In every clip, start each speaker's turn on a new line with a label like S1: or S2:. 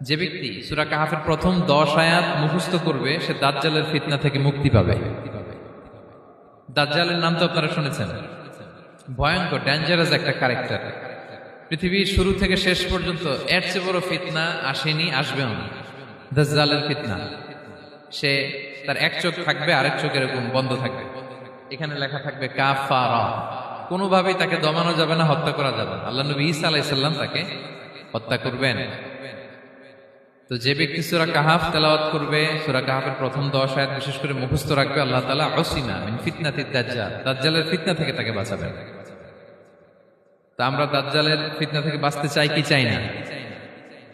S1: যে ব্যক্তি সূরা কাহাফের প্রথম 10 আয়াত মুখস্থ করবে সে দাজ্জালের ফিতনা থেকে মুক্তি পাবে। দাজ্জালের নাম তো আপনারা শুনেছেন, ভয়ঙ্কর ডেঞ্জারাস একটা ক্যারেক্টার। পৃথিবীর শুরু থেকে শেষ পর্যন্ত এর চেয়ে বড় ফিতনা আসেনি, আসবেও না। দাজ্জালের ফিতনা, সে তার এক চোখ থাকবে, আরেক চোখ এরকম বন্ধ থাকবে, এখানে লেখা থাকবে কাফারা। কোনোভাবেই তাকে দমানো যাবে না, হত্যা করা যাবে না। আল্লাহ নবী ঈসা আলাইহিস সালাম তাকে হত্যা করবেন। তো যে ব্যক্তি সূরা কাহাফ তেলাওয়াত করবে, সূরা কাহাফের প্রথম 10 আয়াত বিশেষ করে মুখস্থ রাখবে, আল্লাহ তাআলা উসিমা মিন ফিতনাতিদ দাজ্জাল, দাজ্জালের ফিতনা থেকে তাকে বাঁচাবেন। তা আমরা দাজ্জালের ফিতনা থেকে বাঁচতে চাই কি চাই না?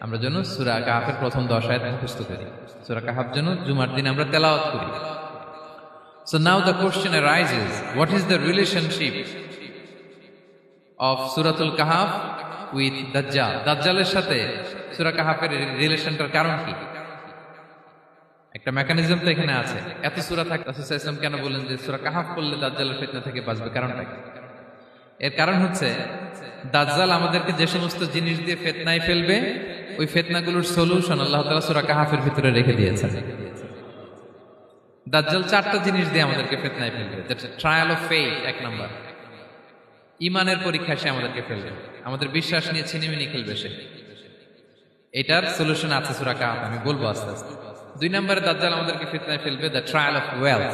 S1: আমরা যেন সূরা কাহাফের প্রথম 10 আয়াত মুখস্থ করি, সূরা কাহাফ যেন জুমার দিন আমরা তেলাওয়াত করি। So now the question arises, what is the relationship of Suratul Kahf with Dajjal? দাজ্জালের সাথে সূরা কাহাফের রিলেশনটার কারণ কি? একটা মেকানিজম তো এখানে আছে। এত সূরা থাকতে রাসূল সাল্লাল্লাহু আলাইহি ওয়াসাল্লাম কেন বলেন যে সূরা কাহাফ পড়লে দাজ্জালের ফিতনা থেকে বাঁচবে? কারণটা কি? এর কারণ হচ্ছে দাজ্জাল আমাদেরকে যে সমস্ত জিনিস দিয়ে ফিতনায় ফেলবে, ওই ফিতনাগুলোর সলিউশন আল্লাহ তাআলা সূরা কাহাফের ভিতরে রেখে দিয়েছেন। দাজ্জাল 4টা জিনিস দিয়ে আমাদেরকে ফিতনায় ফেলবে। দ্যাটস ট্রায়াল অফ ফেথ, এক নাম্বার। ঈমানের পরীক্ষায় সে আমাদেরকে ফেলবে, আমাদের বিশ্বাস নিয়ে ছিনিমিনি খেলবে সে। এটার সলিউশন আছে সূরা কাহাফ, আমি বলবো আস্তে আস্তে। 2 নম্বরে দাজ্জাল আমাদেরকে ফিতনায় ফেলবে, দ্য ট্রায়াল অফ ওয়েলথ,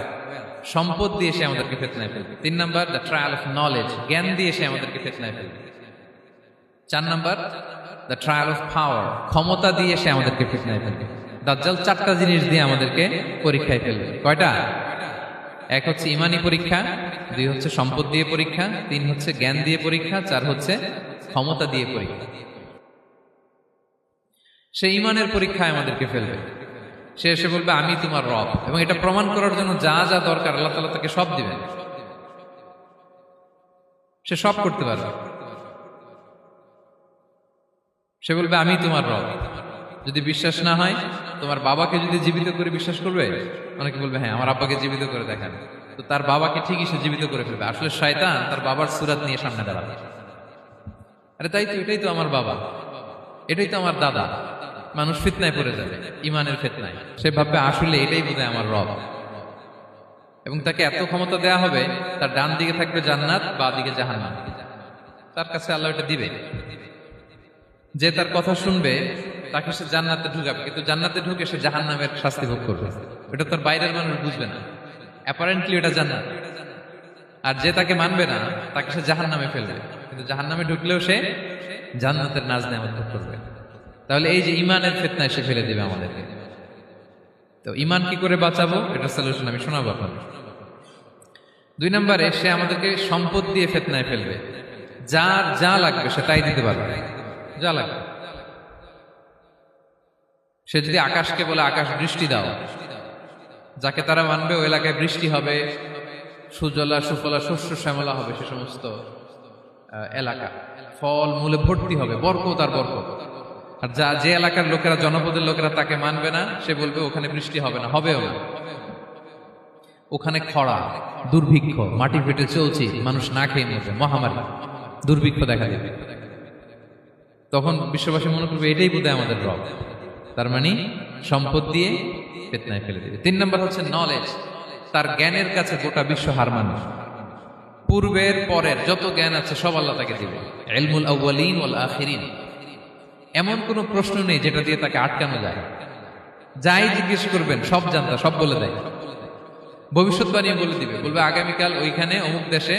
S1: সম্পদ দিয়ে সে আমাদেরকে ফিতনায় ফেলবে। 3 নম্বর, দ্য ট্রায়াল অফ নলেজ, জ্ঞান দিয়ে সে আমাদেরকে ফিতনায় ফেলবে। 4 নম্বর, দ্য ট্রায়াল অফ পাওয়ার, ক্ষমতা দিয়ে সে আমাদেরকে ফিতনায় ফেলবে। দাজ্জাল 4টা জিনিস দিয়ে আমাদেরকে পরীক্ষায় ফেলবে। কয়টা? 1 হচ্ছে ইমানি পরীক্ষা, 2 হচ্ছে সম্পদ দিয়ে পরীক্ষা, 3 হচ্ছে জ্ঞান দিয়ে পরীক্ষা, 4 হচ্ছে ক্ষমতা দিয়ে পরীক্ষা। সে ইমানের পরীক্ষায় আমাদেরকে ফেলবে। সে এসে বলবে আমি তোমার রব, এবং এটা প্রমাণ করার জন্য যা যা দরকার আল্লাহ তাআলা তাকে সব দিবেন। সে সব করতে পারবে। সে বলবে আমি তোমার রব। যদি বিশ্বাস না হয়, তোমার বাবাকে যদি জীবিত করে বিশ্বাস করবে? অনেকে বলবে হ্যাঁ আমার আব্বাকে জীবিত করে দেখান। তো তার বাবাকে ঠিকই সে জীবিত করে ফেলবে। আসলে শয়তান তার বাবার সূরত নিয়ে সামনে দাঁড়াবে। আরে তাই তো, এটাই তো আমার বাবা, এটাই তো আমার দাদা। মানুষ ফিতনায় পড়ে যাবে, ইমানের ফিতনায়। সে ভাববে আসলে এটাই বোধহয় আমার রব, এবং তাকে এত ক্ষমতা দেয়া হবে, তার ডান দিকে থাকবে জান্নাত, বাঁ দিকে জাহান্নাম। তার কাছে আল্লাহ এটা দিবে। যে তার কথা শুনবে তাকে সে জান্নাতে ঢুকাবে, কিন্তু জান্নাতে ঢুকে সে জাহান্নামের শাস্তি ভোগ করবে। এটা তার বাইরের মানুষ বুঝবে না, অ্যাপারেন্টলি এটা জান্নাত। আর যে তাকে মানবে না তাকে সে জাহান্নামে ফেলবে, কিন্তু জাহান্নামে ঢুকলেও সে জান্নাতের নাজ নেয়ামত ভোগ করবে। তাহলে এই যে ইমানের ফিতনায় সে ফেলে দিবে আমাদেরকে। তো ইমান কি করে বাঁচাবো, এটা সলিউশন আমি শোনাবো আপনাদের। 2 নম্বরে সে আমাদেরকে সম্পদ দিয়ে ফিতনায় ফেলবে। যার যা লাগবে সে তাই দিতে পারবে, যা লাগবে। সে যদি আকাশকে বলে আকাশ বৃষ্টি দাও, যাকে তারা মানবে ওই এলাকায় বৃষ্টি হবে, সুজলা সুফলা শস্য শ্যামলা হবে সে সমস্ত এলাকা, ফল মূলে ভর্তি হবে, বরকত আর বরকত। আর যে এলাকার লোকেরা, জনপদের লোকেরা তাকে মানবে না, সে বলবে ওখানে বৃষ্টি হবে না, হবেও না। ওখানে খরা, দুর্ভিক্ষ, মাটি ফেটে চলছে, মানুষ না খেয়ে মরবে, মহামারী, দুর্ভিক্ষ দেখা দেবে। তখন বিশ্ববাসী মনে করবে এটাই বোধহয় আমাদের রব। তার মানে সম্পদ দিয়ে ফিতনায় ফেলে দেবে। 3 নম্বর হচ্ছে নলেজ, তার জ্ঞানের কাছে গোটা বিশ্ব হার মানবে। পূর্বের পরের যত জ্ঞান আছে সব আল্লাহ তাকে দিবে। ইলমুল আউয়ালিন ওয়াল আখিরিন, এমন কোন প্রশ্ন নেই যেটা দিয়ে তাকে আটকানো যায়। যাই জিজ্ঞেস করবেন সব জানতা, সব বলে দেয়। ভবিষ্যৎবাণী বলে দিবে, বলবে আগামীকাল ওইখানে অমুক দেশে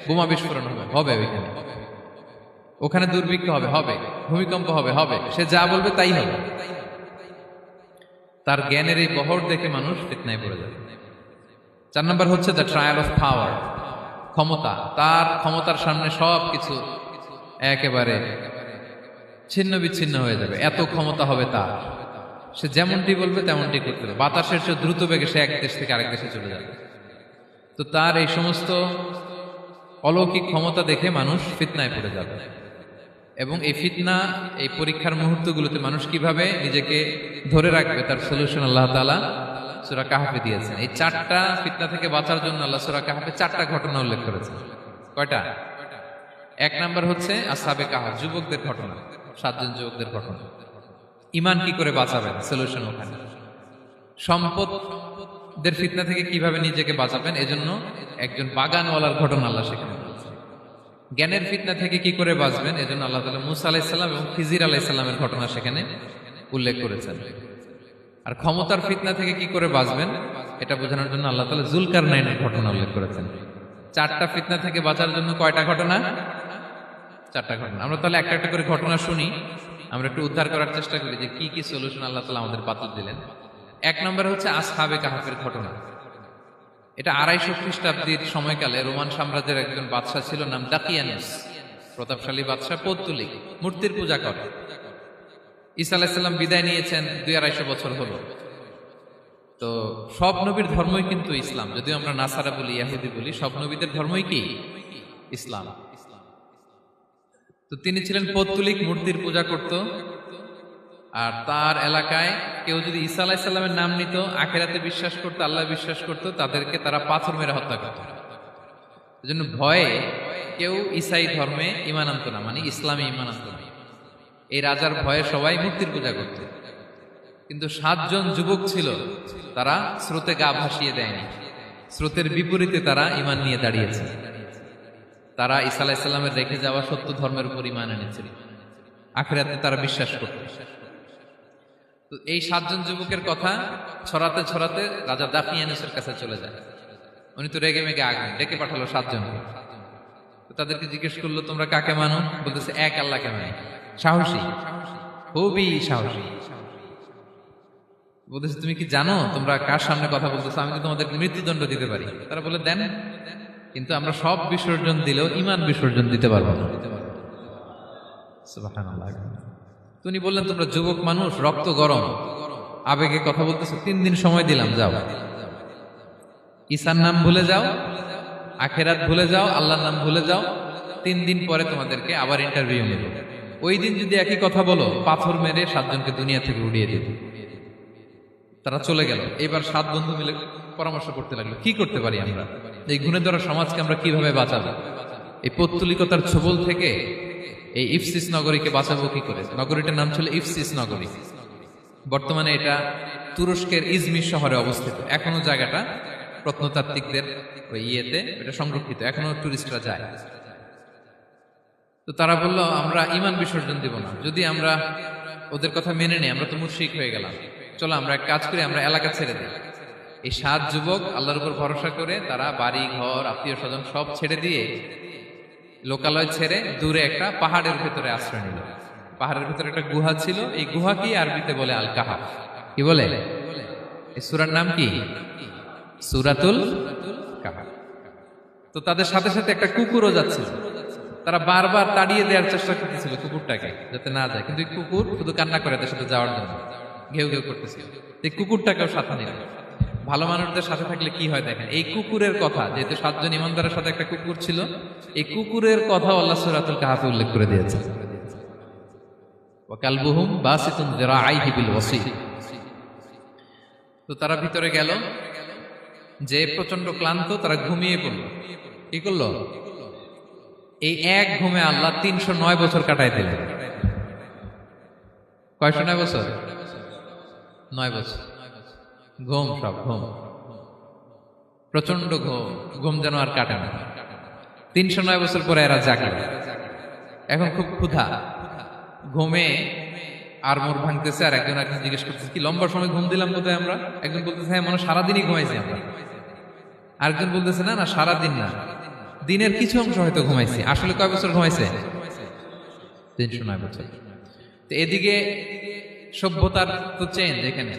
S1: বোমা বিস্ফোরণ হবে, হবে ওইখানে, ওখানে দুর্ভিক্ষ হবে, হবে, ভূমিকম্প হবে, হবে। সে যা বলবে তাই হবে। তার জ্ঞানের এই বহর দেখে মানুষ ফিতনায় পড়ে যাবে। 4 নম্বর হচ্ছে দ্য ট্রায়াল অফ পাওয়ার, ক্ষমতা। তার ক্ষমতার সামনে সব কিছু একেবারে ছিন্ন বিচ্ছিন্ন হয়ে যাবে, এত ক্ষমতা হবে তার। সে যেমনটি বলবে তেমনটি করতে হবে। বাতাসের চেয়ে দ্রুত বেগে সে এক দেশ থেকে আরেক দেশে চলে যাবে। তো তার এই সমস্ত অলৌকিক ক্ষমতা দেখে মানুষ ফিতনায় পড়ে যাবে। এবং এই ফিতনা, এই পরীক্ষার মুহূর্তগুলোতে মানুষ কিভাবে নিজেকে ধরে রাখবে তার সলিউশন আল্লাহ তাআলা সূরা কাহফে দিয়েছেন। এই 4টা ফিতনা থেকে বাঁচার জন্য আল্লাহ সূরা কাহফে 4টা ঘটনা উল্লেখ করেছেন। কয়টা? 1 নম্বর হচ্ছে আসহাবে কাহফ, যুবকদের ঘটনা, 7 জন যুবকদের ঘটনা। ইমান কি করে বাঁচাবেন, সলিউশন ওখানে। সম্পদের ফিতনা থেকে কিভাবে নিজেকে বাঁচাবেন, এজন্য একজন বাগানওয়ালার ঘটনা আল্লাহ সেখানে বলছেন। জ্ঞানের ফিতনা থেকে কি করে বাঁচবেন, এজন্য আল্লাহ তাআলা মুসা আলাইহিস সালাম এবং খিজির আলাইহিস সালামের ঘটনা সেখানে উল্লেখ করেছেন। আর ক্ষমতার ফিতনা থেকে কি করে বাঁচবেন এটা বোঝানোর জন্য আল্লাহ তাআলা যুলকারনাইনের ঘটনা উল্লেখ করেছেন। চারটা ফিতনা থেকে বাঁচার জন্য কয়টা ঘটনা? চারটা ঘটনা। আমরা তাহলে একটা একটা করে ঘটনা শুনি, আমরা একটু উদ্ধার করার চেষ্টা করি যে কি কি সলিউশন আল্লাহ তাআলা আমাদের বাতলে দিলেন। এক নম্বর হচ্ছে আসহাবে কাহাফের ঘটনা। এটা 250 খ্রিস্টাব্দের সময়কালে রোমান সাম্রাজ্যের একজন বাদশা ছিল, নাম দাকিয়ানুস। প্রতাপশালী বাদশা, পৌত্তলিক, মূর্তির পূজা করে। ঈসা আলাইহিস সালাম বিদায় নিয়েছেন, 200-250 বছর হলো। তো সব নবীর ধর্মই কিন্তু ইসলাম, যদিও আমরা নাসারা বলি, ইহুদি বলি, সব নবীদের ধর্মই কি ইসলাম। তো তিনি ছিলেন পৌত্তলিক, মূর্তির পূজা করত। আর তার এলাকায় কেউ যদি ঈসা আলাইহিস সালামের নাম নিত, আখিরাতে বিশ্বাস করতো, আল্লাহ বিশ্বাস করতো, তাদেরকে তারা পাথর মেরে হত্যা করত। এজন্য ভয়ে কেউ ঈসাই ধর্মে ঈমান আনতো না, মানে ইসলামে ঈমান আনতো না। এই রাজার ভয়ে সবাই মূর্তির পূজা করত। কিন্তু 7 জন যুবক ছিল, তারা স্রোতে গা ভাসিয়ে দেয়নি, স্রোতের বিপরীতে তারা ঈমান নিয়ে দাঁড়িয়েছে। তারা ঈসা আলাইহিস সালামের রেখে যাওয়া সত্য ধর্মের উপর ঈমান এনেছিল, আখিরাতে তারা বিশ্বাস করত। তো এই 7 জন যুবকের কথা ছড়াতে ছড়াতে রাজা দাকিয়ানুসের কাছে চলে যায়। উনি তো রেগে মেগে আগুন, ডেকে পাঠালো 7 জনকে। তো তাদেরকে জিজ্ঞেস করলো, তোমরা কাকে মানো? বলতেছে, এক আল্লাহকে মানি। সাহসী, খুবই সাহসী। বলতেছে, তুমি কি জানো তোমরা কার সামনে কথা বলতেছো? আমি তো তোমাদের মৃত্যুদণ্ড দিতে পারি। তারা বলে, দেন, কিন্তু আমরা সব বিসর্জন দিলেও ঈমান বিসর্জন দিতে পারবো না। সুবহানাল্লাহ। তিনি বললেন, তোমরা যুবক মানুষ, রক্ত গরম, আবেগে কথা বলতেছো, 3 দিন সময় দিলাম, যাও, ঈসার নাম ভুলে যাও, আখিরাত ভুলে যাও, আল্লাহর নাম ভুলে যাও। 3 দিন পরে তোমাদেরকে আবার ইন্টারভিউ নেব। ওই দিন যদি একই কথা বলো, পাথর মেরে 7 জনকে দুনিয়া থেকে উড়িয়ে দেব। তারা চলে গেল। এবার 7 বন্ধু মিলে পরামর্শ করতে লাগলো, কি করতে পারি আমরা, এই গুণে ধরা সমাজকে আমরা কিভাবে বাঁচাবো, এই পৌত্তলিকতার ছোবল থেকে এই ইফসিস নগরীকে বাঁচাবো কি করে। নগরীটার নাম ছিল ইফসিস নগরী। বর্তমানে এটা তুরস্কের ইজমির শহরে অবস্থিত। এখনো জায়গাটা প্রত্নতাত্ত্বিকদের ওই ইয়েতে এটা সংরক্ষিত, এখনো টুরিস্টরা যায়। তো তারা বলল, আমরা ঈমান বিসর্জন দিব না, যদি আমরা ওদের কথা মেনে নেই আমরা তো মুশরিক হয়ে গেলাম, চলো আমরা এক কাজ করি, আমরা এলাকা ছেড়ে দিই। এই 7 যুবক আল্লাহর উপর ভরসা করে তারা বাড়ি ঘর, আত্মীয় স্বজন সব ছেড়ে দিয়ে, লোকালয় ছেড়ে দূরে একটা পাহাড়ের ভেতরে আশ্রয় নিল। পাহাড়ের ভেতরে একটা গুহা ছিল, এই গুহা কি আরবিতে বলে আল কাহাফ। কি বলে? এই সূরার নাম কি? সূরাতুল কাহাফ। তো তাদের সাথে সাথে একটা কুকুরও যাচ্ছিল। তারা বারবার তাড়িয়ে দেওয়ার চেষ্টা করতেছিল কুকুরটাকে, যাতে না যায়, কিন্তু কুকুর শুধু কান্না করে তার সাথে যাওয়ার জন্য ঘেউ ঘেউ করতেছিল। এই কুকুরটাকেও সাথে নিল। ভালো মানুষদের সাথে থাকলে কি হয় দেখেন, এই কুকুরের কথা, যেহেতু 7 জন ইমানদারের সাথে একটা কুকুর ছিল, এই কুকুরের কথা আল্লাহ সূরাতুল কাহাফে উল্লেখ করে দিয়েছে। ওয়া কালবুহুম বাসিতুন যিরাআইহি বিল ওয়াসি। তো তারা ভিতরে গেল, যে প্রচন্ড ক্লান্ত, তারা ঘুমিয়ে পড়ল। কি করলো? এই এক ঘুমে আল্লাহ 309 বছর কাটাই দিলেন। কয়শো 9 বছর? 9 বছর ঘুম, সব ঘুম, প্রচন্ড ঘুম, ঘুম যেন আর কাটে না। 309 বছর পরে এরা জাগে। এখন খুব ক্ষুধা, ঘুমে আর মোর ভাঙতেছে। আর একজন জিজ্ঞেস করতেছে, কি লম্বা সময় ঘুম দিলাম কোথায় আমরা? একজন বলতেছে, হ্যাঁ মনে সারাদিনই ঘুমাইছি আমরা। আরেকজন বলতেছে, না না সারাদিন না, দিনের কিছু অংশ হয়তো ঘুমাইছি। আসলে কয় বছর ঘুমাইছে? 309 বছর। তো এদিকে সভ্যতার তো চেঞ্জ। এখানে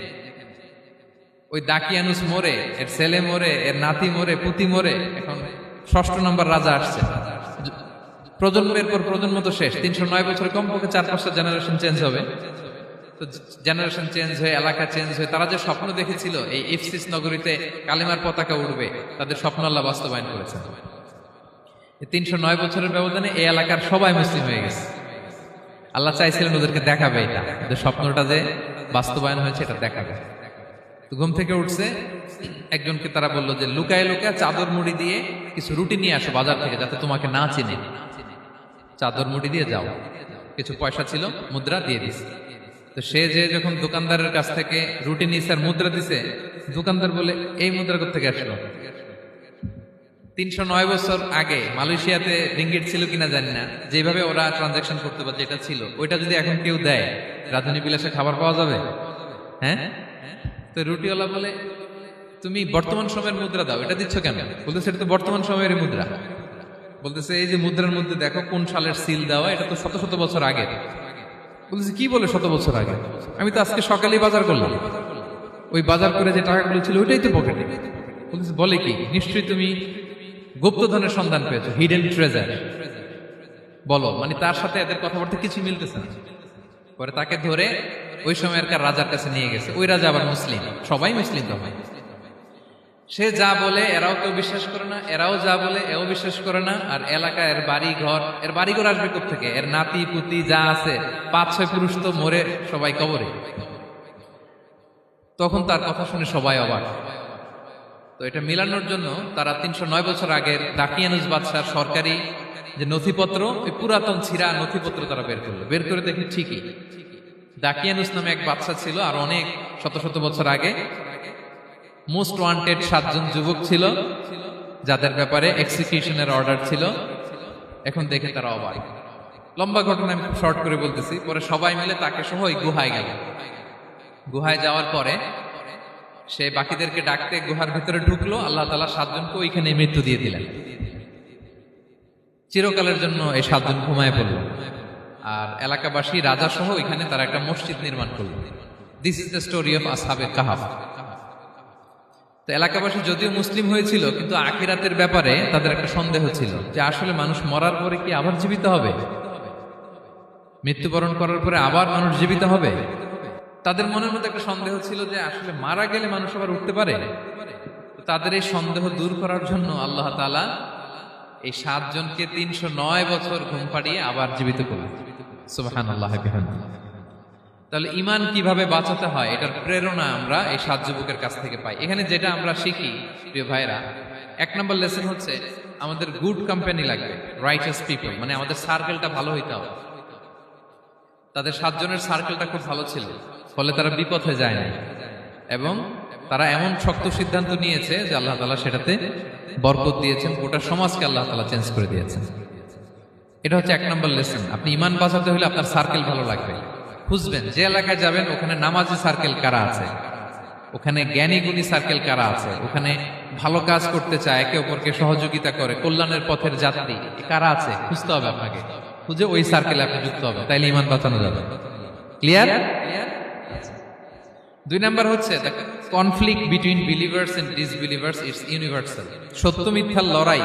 S1: ওই দাকিয়ানুস মরে, এর ছেলে মরে, এর নাতি মরে, পুতি মরে, এখন 6ষ্ঠ নম্বর রাজা আসছে। প্রজন্মের পর প্রজন্ম তো শেষ। 309 বছর কমপক্ষে 4-5টা জেনারেশন চেঞ্জ হবে। তো জেনারেশন চেঞ্জ হয়ে, এলাকা চেঞ্জ হয়ে, তারা যে স্বপ্ন দেখেছিল এই ইফসিস নগরীতে কালিমার পতাকা উঠবে, তাদের স্বপ্ন আল্লাহ বাস্তবায়ন করেছেন। 309 বছরের ব্যবধানে এই এলাকার সবাই মুসলিম হয়ে গেছে। আল্লাহ চাইছিলেন ওদেরকে দেখাবে এটা, ওদের স্বপ্নটা যে বাস্তবায়ন হয়েছে এটা দেখাবে। তো ঘুম থেকে উঠছে, একজনকে তারা বললো যে লুকায় লুকায় চাদর মুড়ি দিয়ে কিছু রুটি নিয়ে আসো বাজার থেকে, যাতে তোমাকে না চিনে। চাদর মুড়ি দিয়ে যাও। কিছু পয়সা ছিল, মুদ্রা দিয়ে দিস। তো সে যে যখন দোকানদারের কাছ থেকে রুটি নিছে আর মুদ্রা দিছে, দোকানদার বলে এই মুদ্রা কোত্থেকে আসলো? 309 বছর আগে মালয়েশিয়াতে রিঙ্গিট ছিল কিনা জানি না, যেভাবে ওরা ট্রানজাকশন করতে পারে যেটা ছিল ওইটা যদি এখন কেউ দেয়, রাজধানী বিলাসে খাবার পাওয়া যাবে? হ্যাঁ। তো রুটিওয়ালা বলে তুমি বর্তমান সময়ের মুদ্রা দাও, এটা দিচ্ছ কেন? বলতেছে এটা তো বর্তমান সময়ের মুদ্রা। বলতেছে এই যে মুদ্রার মধ্যে দেখো কোন সালের সিল দেওয়া, এটা তো শত শত বছর আগে। বলতেছে কি বলে শত বছর আগে? আমি তো আজকে সকালেই বাজার করলাম, ওই বাজার করে যে টাকাগুলো ছিল ওইটাই তো পকেটে। বলতেছে বলে কি? নিশ্চয়ই তুমি গুপ্তধনের সন্ধান পেয়েছো, হিডেন ট্রেজার। বলো, মানে তার সাথে এদের কথাবার্তা কিছু মিলতেছে না। পরে তাকে ধরে ওই সময়কার রাজার কাছে নিয়ে গেছে। ওই রাজা আবার মুসলিম, সবাই মুসলিম তো হয়। সে যা বলে এরাও কেউ বিশ্বাস করে না, এরাও যা বলে এও বিশ্বাস করে না। আর এলাকায় এর বাড়িঘর আসবে কোত্থেকে? এর নাতি পুতি যা আছে 5-6 পুরুষ তো মরে সবাই কবরে। তখন তার কথা শুনে সবাই অবাক। তো এটা মিলানোর জন্য তারা 309 বছর আগের দাকিয়ানুস বাদশার সরকারি যে নথিপত্র, ওই পুরাতন ছিঁড়া নথিপত্র তারা বের করলো। বের করে দেখে ঠিকই দাকিয়ানুস নামে এক বাদশা ছিল, আর অনেক শত শত বছর আগে মোস্ট ওয়ান্টেড 7 জন যুবক ছিল যাদের ব্যাপারে এক্সিকিউশনের অর্ডার ছিল। এখন দেখে তারা অবাক। লম্বা ঘটনা আমি শর্ট করে বলতেছি। পরে সবাই মিলে তাকে সহ ওই গুহায় গেল। গুহায় যাওয়ার পরে সে বাকিদেরকে ডাকতে গুহার ভিতরে ঢুকলো। আল্লাহ তাআলা 7 জনকে ওইখানে মৃত্যু দিয়ে দিলেন। চিরকালের জন্য এই 7 জন ঘুমায় পড়ল। আর এলাকাবাসী রাজা সহ ওইখানে তারা একটা মসজিদ নির্মাণ করলো। This is the story of আসহাবে কাহাফ। তো এলাকাবাসী যদিও মুসলিম হয়েছিল, কিন্তু আখিরাতের ব্যাপারে তাদের একটা সন্দেহ ছিল যে আসলে মানুষ মরার পরে কি আবার জীবিত হবে? মৃত্যুবরণ করার পরে আবার মানুষ জীবিত হবে? তাদের মনের মধ্যে একটা সন্দেহ ছিল যে আসলে মারা গেলে মানুষ আবার উঠতে পারে। তাদের এই সন্দেহ দূর করার জন্য আল্লাহ তাআলা এই 7 জনকে 309 বছর ঘুম পাড়িয়ে আবার জীবিত করলেন। সুবহানাল্লাহ বিহামদিহি। তাহলে ঈমান কিভাবে বাঁচাতে হয় এটার প্রেরণা আমরা এই 7 যুবকের কাছ থেকে পাই। এখানে যেটা আমরা শিখি প্রিয় ভাইরা, 1 নম্বর লেসন হচ্ছে আমাদের গুড কোম্পানি লাগবে, রাইটাস পিপল, মানে আমাদের সার্কেলটা ভালো হইতে হবে। তাদের 7 জনের সার্কেলটা খুব ভালো ছিল, ফলে তারা বিপথে যায় না এবং তারা এমন শক্ত সিদ্ধান্ত নিয়েছে যে আল্লাহ তাআলা সেটাতে বরকত দিয়েছেন, গোটা সমাজকে আল্লাহ তাআলা চেঞ্জ করে দিয়েছেন। এটা হচ্ছে 1 নম্বর লেসন। আপনি ঈমান বাঁচাতে হলে আপনার সার্কেল ভালো লাগবে। খুঁজবেন যে এলাকায় যাবেন ওখানে নামাজি সার্কেল কারা আছে, ওখানে জ্ঞানী গুণী সার্কেল কারা আছে, ওখানে ভালো কাজ করতে চায়, একে অপরকে সহযোগিতা করে, কল্যাণের পথের যাত্রী কারা আছে খুঁজতে হবে আপনাকে। খুঁজে ওই সার্কেলে আপনি যুক্ত হবে, তাইলে ঈমান বাঁচানো যাবে। ক্লিয়ার? 2 নাম্বার হচ্ছে the conflict between believers and disbelievers it's universal. সত্য মিথ্যার লড়াই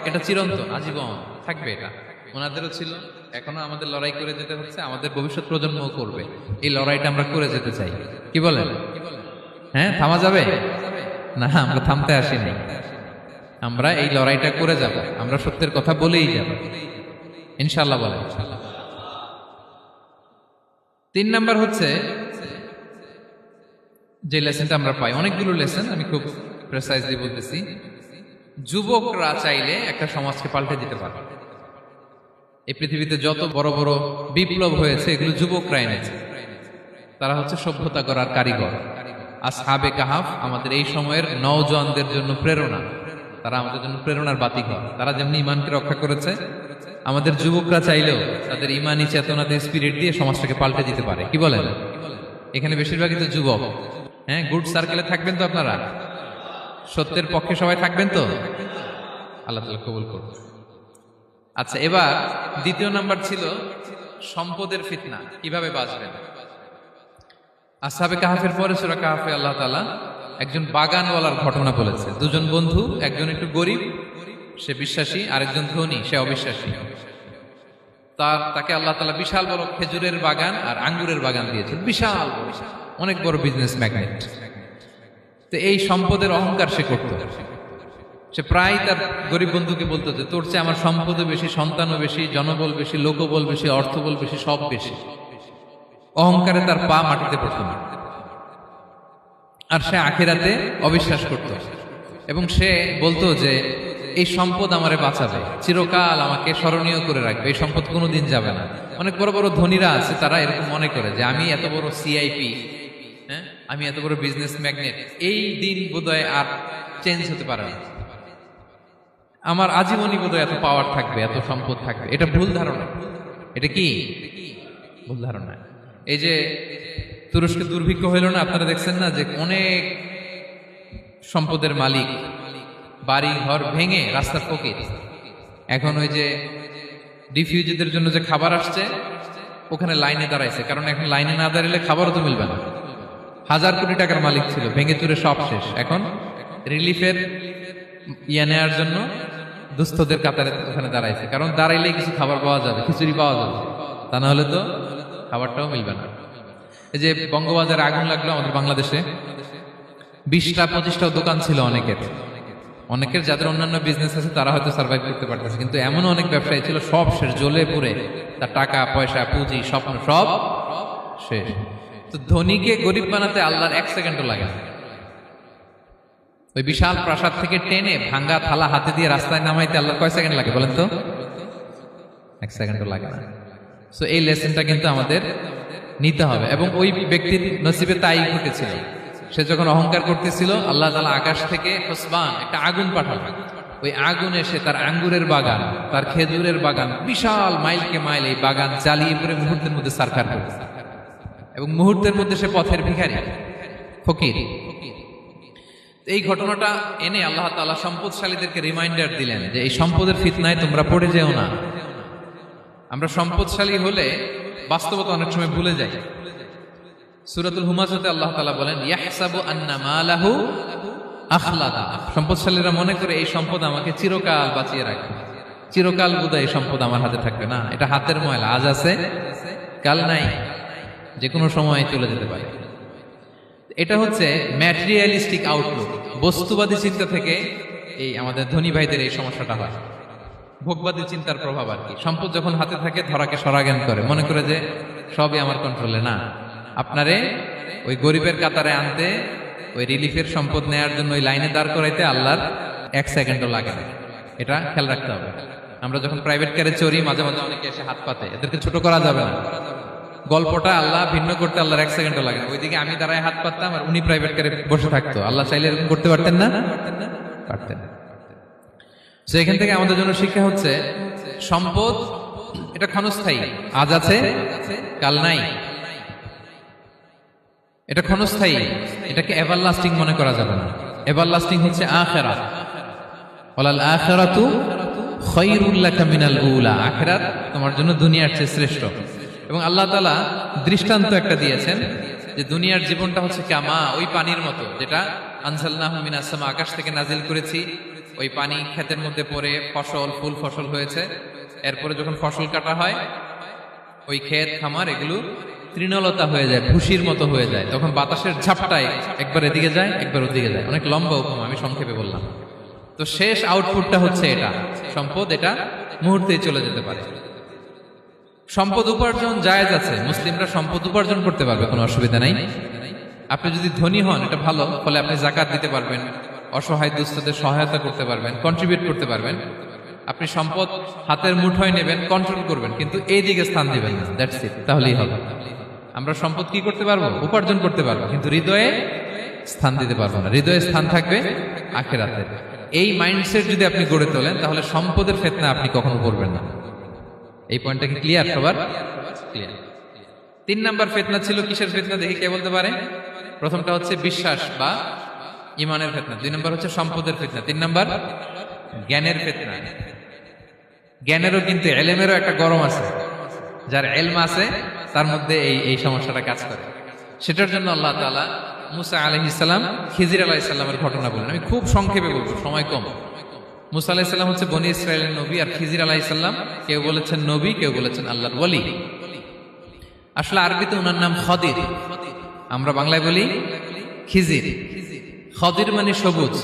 S1: এটা চিরন্তন, আজীবন থাকবে। এটা ওনাদেরও ছিল, এখনো আমাদের লড়াই করে যেতে হচ্ছে, আমাদের ভবিষ্যৎ প্রজন্মও করবে। এই লড়াইটা আমরা করে যেতে চাই। কি বলেন? হ্যাঁ, থামা যাবে না? আমরা থামতে আসিনি, আমরা এই লড়াইটা করে যাব। আমরা সত্যের কথা বলেই যাব ইনশাআল্লাহ। বলেন। 3 নাম্বার হচ্ছে যে লেসনটা আমরা পাই, অনেকগুলো লেসন, আমি খুব প্রেসাইজলি বলতেছি। যুবকরা চাইলে একটা সমাজকে পাল্টে দিতে পারে। এই পৃথিবীতে যত বড় বড় বিপ্লব হয়েছে এগুলো যুবকরা এনেছে। তারা হচ্ছে সভ্যতা গড়ার কারিগর। আসহাবে কাহাফ আমাদের এই সময়ের নওজওয়ানদের জন্য প্রেরণা। তারা আমাদের জন্য প্রেরণার বাতিঘর। তারা যেমনি ঈমানকে রক্ষা করেছে, আমাদের যুবকরা চাইলেও তাদের ঈমানি চেতনাতে স্পিরিট দিয়ে সমাজটাকে পাল্টে দিতে পারে। কি বলেন? এখানে বেশিরভাগই তো যুবক। হ্যাঁ, গুড সার্কেলে থাকবেন তো আপনারা? সত্যের পক্ষে সবাই থাকবেন তো? আল্লাহ তাআলা কবুল করুন। আচ্ছা, এবার 2 নাম্বার ছিল সম্পদের ফিতনা, কিভাবে বাঁচবেন। আসহাবে কাহাফের পরে সূরা কাহাফে আল্লাহ তাআলা একজন বাগানওয়ালার ঘটনা বলেছে। 2 জন বন্ধু, একজন একটু গরিব, সে বিশ্বাসী, আরেকজন ধনী, সে অবিশ্বাসী। তাকে আল্লাহ তাআলা বিশাল বড় খেজুরের বাগান আর আঙ্গুরের বাগান দিয়েছেন, বিশাল অনেক বড় বিজনেস ম্যাগনেট। তো এই সম্পদের অহংকার সে করত। সে প্রায় তার গরিব বন্ধুকে বলতো যে তোর চেয়ে আমার সম্পদও বেশি, সন্তানও বেশি, জনবল বেশি, লোকবল বেশি, অর্থবল বেশি, সব বেশি। অহংকারে তার পা মাটিতে পড়ত না। আর সে আখিরাতে অবিশ্বাস করত এবং সে বলতো যে এই সম্পদ আমারে বাঁচাবে, চিরকাল আমাকে স্মরণীয় করে রাখবে, এই সম্পদ কোনোদিন যাবে না। অনেক বড় বড় ধনীরা আছে, তারা এরকম মনে করে যে আমি এত বড় সিআইপি, হ্যাঁ, আমি এত বড় বিজনেস ম্যাগনেট, এই দিন বোধহয় আর চেঞ্জ হতে পারে না, আমার আজীবনই বোধহয় এত পাওয়ার থাকবে, এত সম্পদ থাকবে। এটা ভুল ধারণা। এটা কি ভুল ধারণা? এই যে তুরস্কে দুর্ভিক্ষ হইল না, আপনারা দেখছেন না যে অনেক সম্পদের মালিক বাড়ি ঘর ভেঙে রাস্তার ফকির। এখন ওই যে ডিফিউজিদের জন্য যে খাবার আসছে, ওখানে লাইনে দাঁড়াইছে, কারণ এখন লাইনে না দাঁড়ালে খাবারও তো মিলবে না। 1000 কোটি টাকার মালিক ছিল, ভেঙে চুরে সব শেষ। এখন রিলিফের নেওয়ার জন্য দুস্থদের কাতারে ওখানে দাঁড়াইছে, কারণ দাঁড়াইলেই কিছু খাবার পাওয়া যাবে, খিচুড়ি পাওয়া যাবে, তা না হলে তো খাবারটাও মিলবে না। এই যে বঙ্গবাজারে আগুন লাগলো আমাদের বাংলাদেশে, 20টা-25টা দোকান ছিল অনেকের যাদের অন্যান্য বিজনেস আছে তারা হয়তো সার্ভাইভ করতে পারতেছে, কিন্তু এমন অনেক ব্যবসায়ী ছিল সব শেষ, জ্বলে পুড়ে তার টাকা পয়সা পুঁজি স্বপ্ন সব শেষ। তো ধনীকে গরিব বানাতে আল্লাহর 1 সেকেন্ডও লাগে না। ওই বিশাল প্রাসাদ থেকে টেনে ভাঙ্গা থালা হাতে দিয়ে রাস্তায় নামাইতে আল্লাহর কয় সেকেন্ড লাগে বলেন তো? 1 সেকেন্ডও লাগে না। সো এই লেসনটা কিন্তু আমাদের নিতে হবে। এবং ওই ব্যক্তির নসিবে তাই ঘটেছিল, সে যখন অহংকার করতেছিল আল্লাহ তাআলা আকাশ থেকে হুসবান একটা আগুন পাঠালো। ওই আগুন এসে তার আঙ্গুরের বাগান, তার খেজুরের বাগান, বিশাল মাইলকে মাইল এই বাগান জ্বালিয়ে পুরো মুহূর্তের মধ্যে সারখার করে, এবং মুহূর্তের মধ্যে সে পথের ভিখারি, ফকির। এই ঘটনাটা এনে আল্লাহ তাআলা সম্পদশালীদেরকে রিমাইন্ডার দিলেন যে এই সম্পদের ফিতনায় তোমরা পড়ে যেও না। আমরা সম্পদশালী হলে বাস্তবতা অনেক সময় ভুলে যাই। সূরাতুল হুমাজাতে আল্লাহ তাআলা বলেন, ইয়াহসাবু আন্না মালাহু আখলাদা। সম্পদশালীরা মনে করে এই সম্পদ আমাকে চিরকাল বাঁচিয়ে রাখবে, চিরকাল বোধহয় এই সম্পদ আমার হাতে থাকবে। না, এটা হাতের ময়লা, আজ আছে কাল নাই, যে কোনো সময় চলে যেতে পারে। এটা হচ্ছে ম্যাটেরিয়ালিস্টিক আউটলুক, বস্তুবাদী চিন্তা থেকে এই আমাদের ধনী ভাইদের এই সমস্যাটা হয়। ভোগবাদী চিন্তার প্রভাব আর কি। সম্পদ যখন হাতে থাকে ধরাকে সরাজ্ঞান করে, মনে করে যে সবই আমার কন্ট্রোলে। না, আপনারে ওই গরিবের কাতারে আনতে, ওই রিলিফের সম্পদ নেয়ার জন্য ওই লাইনে দাঁড় করাইতে আল্লাহর 1 সেকেন্ডও লাগে না। এটা খেয়াল রাখতে হবে। আমরা যখন প্রাইভেট কারে চড়ি, মাঝে মাঝে অনেকে এসে হাত পাতে, এদেরকে ছোট করা যাবে না। গল্পটা আল্লাহ ভিন্ন করতে আল্লাহর 1 সেকেন্ডও লাগে না। ওইদিকে আমি দাঁড়ায় হাত পাততাম আর উনি প্রাইভেট কারে বসে থাকতো। আল্লাহ চাইলে এরকম করতে পারতেন না? পারতেন। তো এখান থেকে আমাদের জন্য শিক্ষা হচ্ছে, সম্পদ এটা ক্ষণস্থায়ী, আজ আছে কাল নাই, এটা ক্ষণস্থায়ী, এটাকে এভারলাস্টিং মনে করা যাবে না। এভারলাস্টিং হচ্ছে আখিরাত। ওয়ালাল আখিরাতু খায়রুল লাকা মিনাল উলা। আখিরাত তোমার জন্য দুনিয়ার চেয়ে শ্রেষ্ঠ। এবং আল্লাহ তাআলা দৃষ্টান্ত একটা দিয়েছেন যে দুনিয়ার জীবনটা হচ্ছে কামা, ওই পানির মতো, যেটা আনজালনাহু মিনাস সামা, আকাশ থেকে নাজিল করেছি। ওই পানি ক্ষেতের মধ্যে পড়ে ফসল, ফুল ফসল হয়েছে। এরপরে যখন ফসল কাটা হয়, ওই ক্ষেত খামার এগুলো তৃণলতা হয়ে যায়, ভুসির মতো হয়ে যায়। তখন বাতাসের ঝাপটায় একবার এদিকে যায়, একবার ওদিকে যায়। অনেক লম্বা উপমা, আমি সংক্ষেপে বললাম। তো শেষ আউটপুটটা হচ্ছে এটা, সম্পদ এটা মুহূর্তেই চলে যেতে পারে। সম্পদ উপার্জন জায়েজ আছে, মুসলিমরা সম্পদ উপার্জন করতে পারবে, কোনো অসুবিধা নাই। আপনি যদি ধনী হন এটা ভালো, ফলে আপনি যাকাত দিতে পারবেন, অসহায় দুস্থদের সহায়তা করতে পারবেন, কন্ট্রিবিউট করতে পারবেন। আপনি সম্পদ হাতের মুঠোয় নেবেন, কন্ট্রোল করবেন, কিন্তু এই দিকে স্থান দিবেন না। দ্যাটস ইট, তাহলেই হবে। আমরা সম্পদ কি করতে পারবো? উপার্জন করতে পারবো, কিন্তু হৃদয়ে স্থান দিতে পারবো না। হৃদয়ে স্থান থাকবে আখিরাতে। এই মাইন্ডসেট যদি আপনি গড়ে তোলেন, তাহলে সম্পদের ফিতনা আপনি কখনো পড়বেন না। এই পয়েন্টটা কি ক্লিয়ার? সবার ক্লিয়ার? 3 নাম্বার ফিতনা ছিল কিসের ফিতনা দেখি কে বলতে পারে? প্রথমটা হচ্ছে বিশ্বাস বা ইমানের ফিতনা, 2 নাম্বার হচ্ছে সম্পদের ফিতনা, 3 নাম্বার জ্ঞানের ফিতনা। জ্ঞানেরও কিন্তু ইলমেরও একটা গরম আছে। যার ইলম আছে তার মধ্যে এই সমস্যাটা কাজ করে। সেটার জন্য আল্লাহ তাআলা মুসা আলাইহিস সালাম, খিজির আলাইহিস সালামের ঘটনা বলেন। আমি খুব সংক্ষেপে বলবো, সময় কম। মুসা আলাইহিস সালাম হচ্ছে বনি ইসরাইলের নবী, আর খিজির আলাইহিস সালাম কেউ বলেছেন নবী, কেউ বলেছেন আল্লাহর ওলি। আসলে আরবিতে ওনার নাম খদির, আমরা বাংলায় বলি খিজির। খদির মানে সবুজ।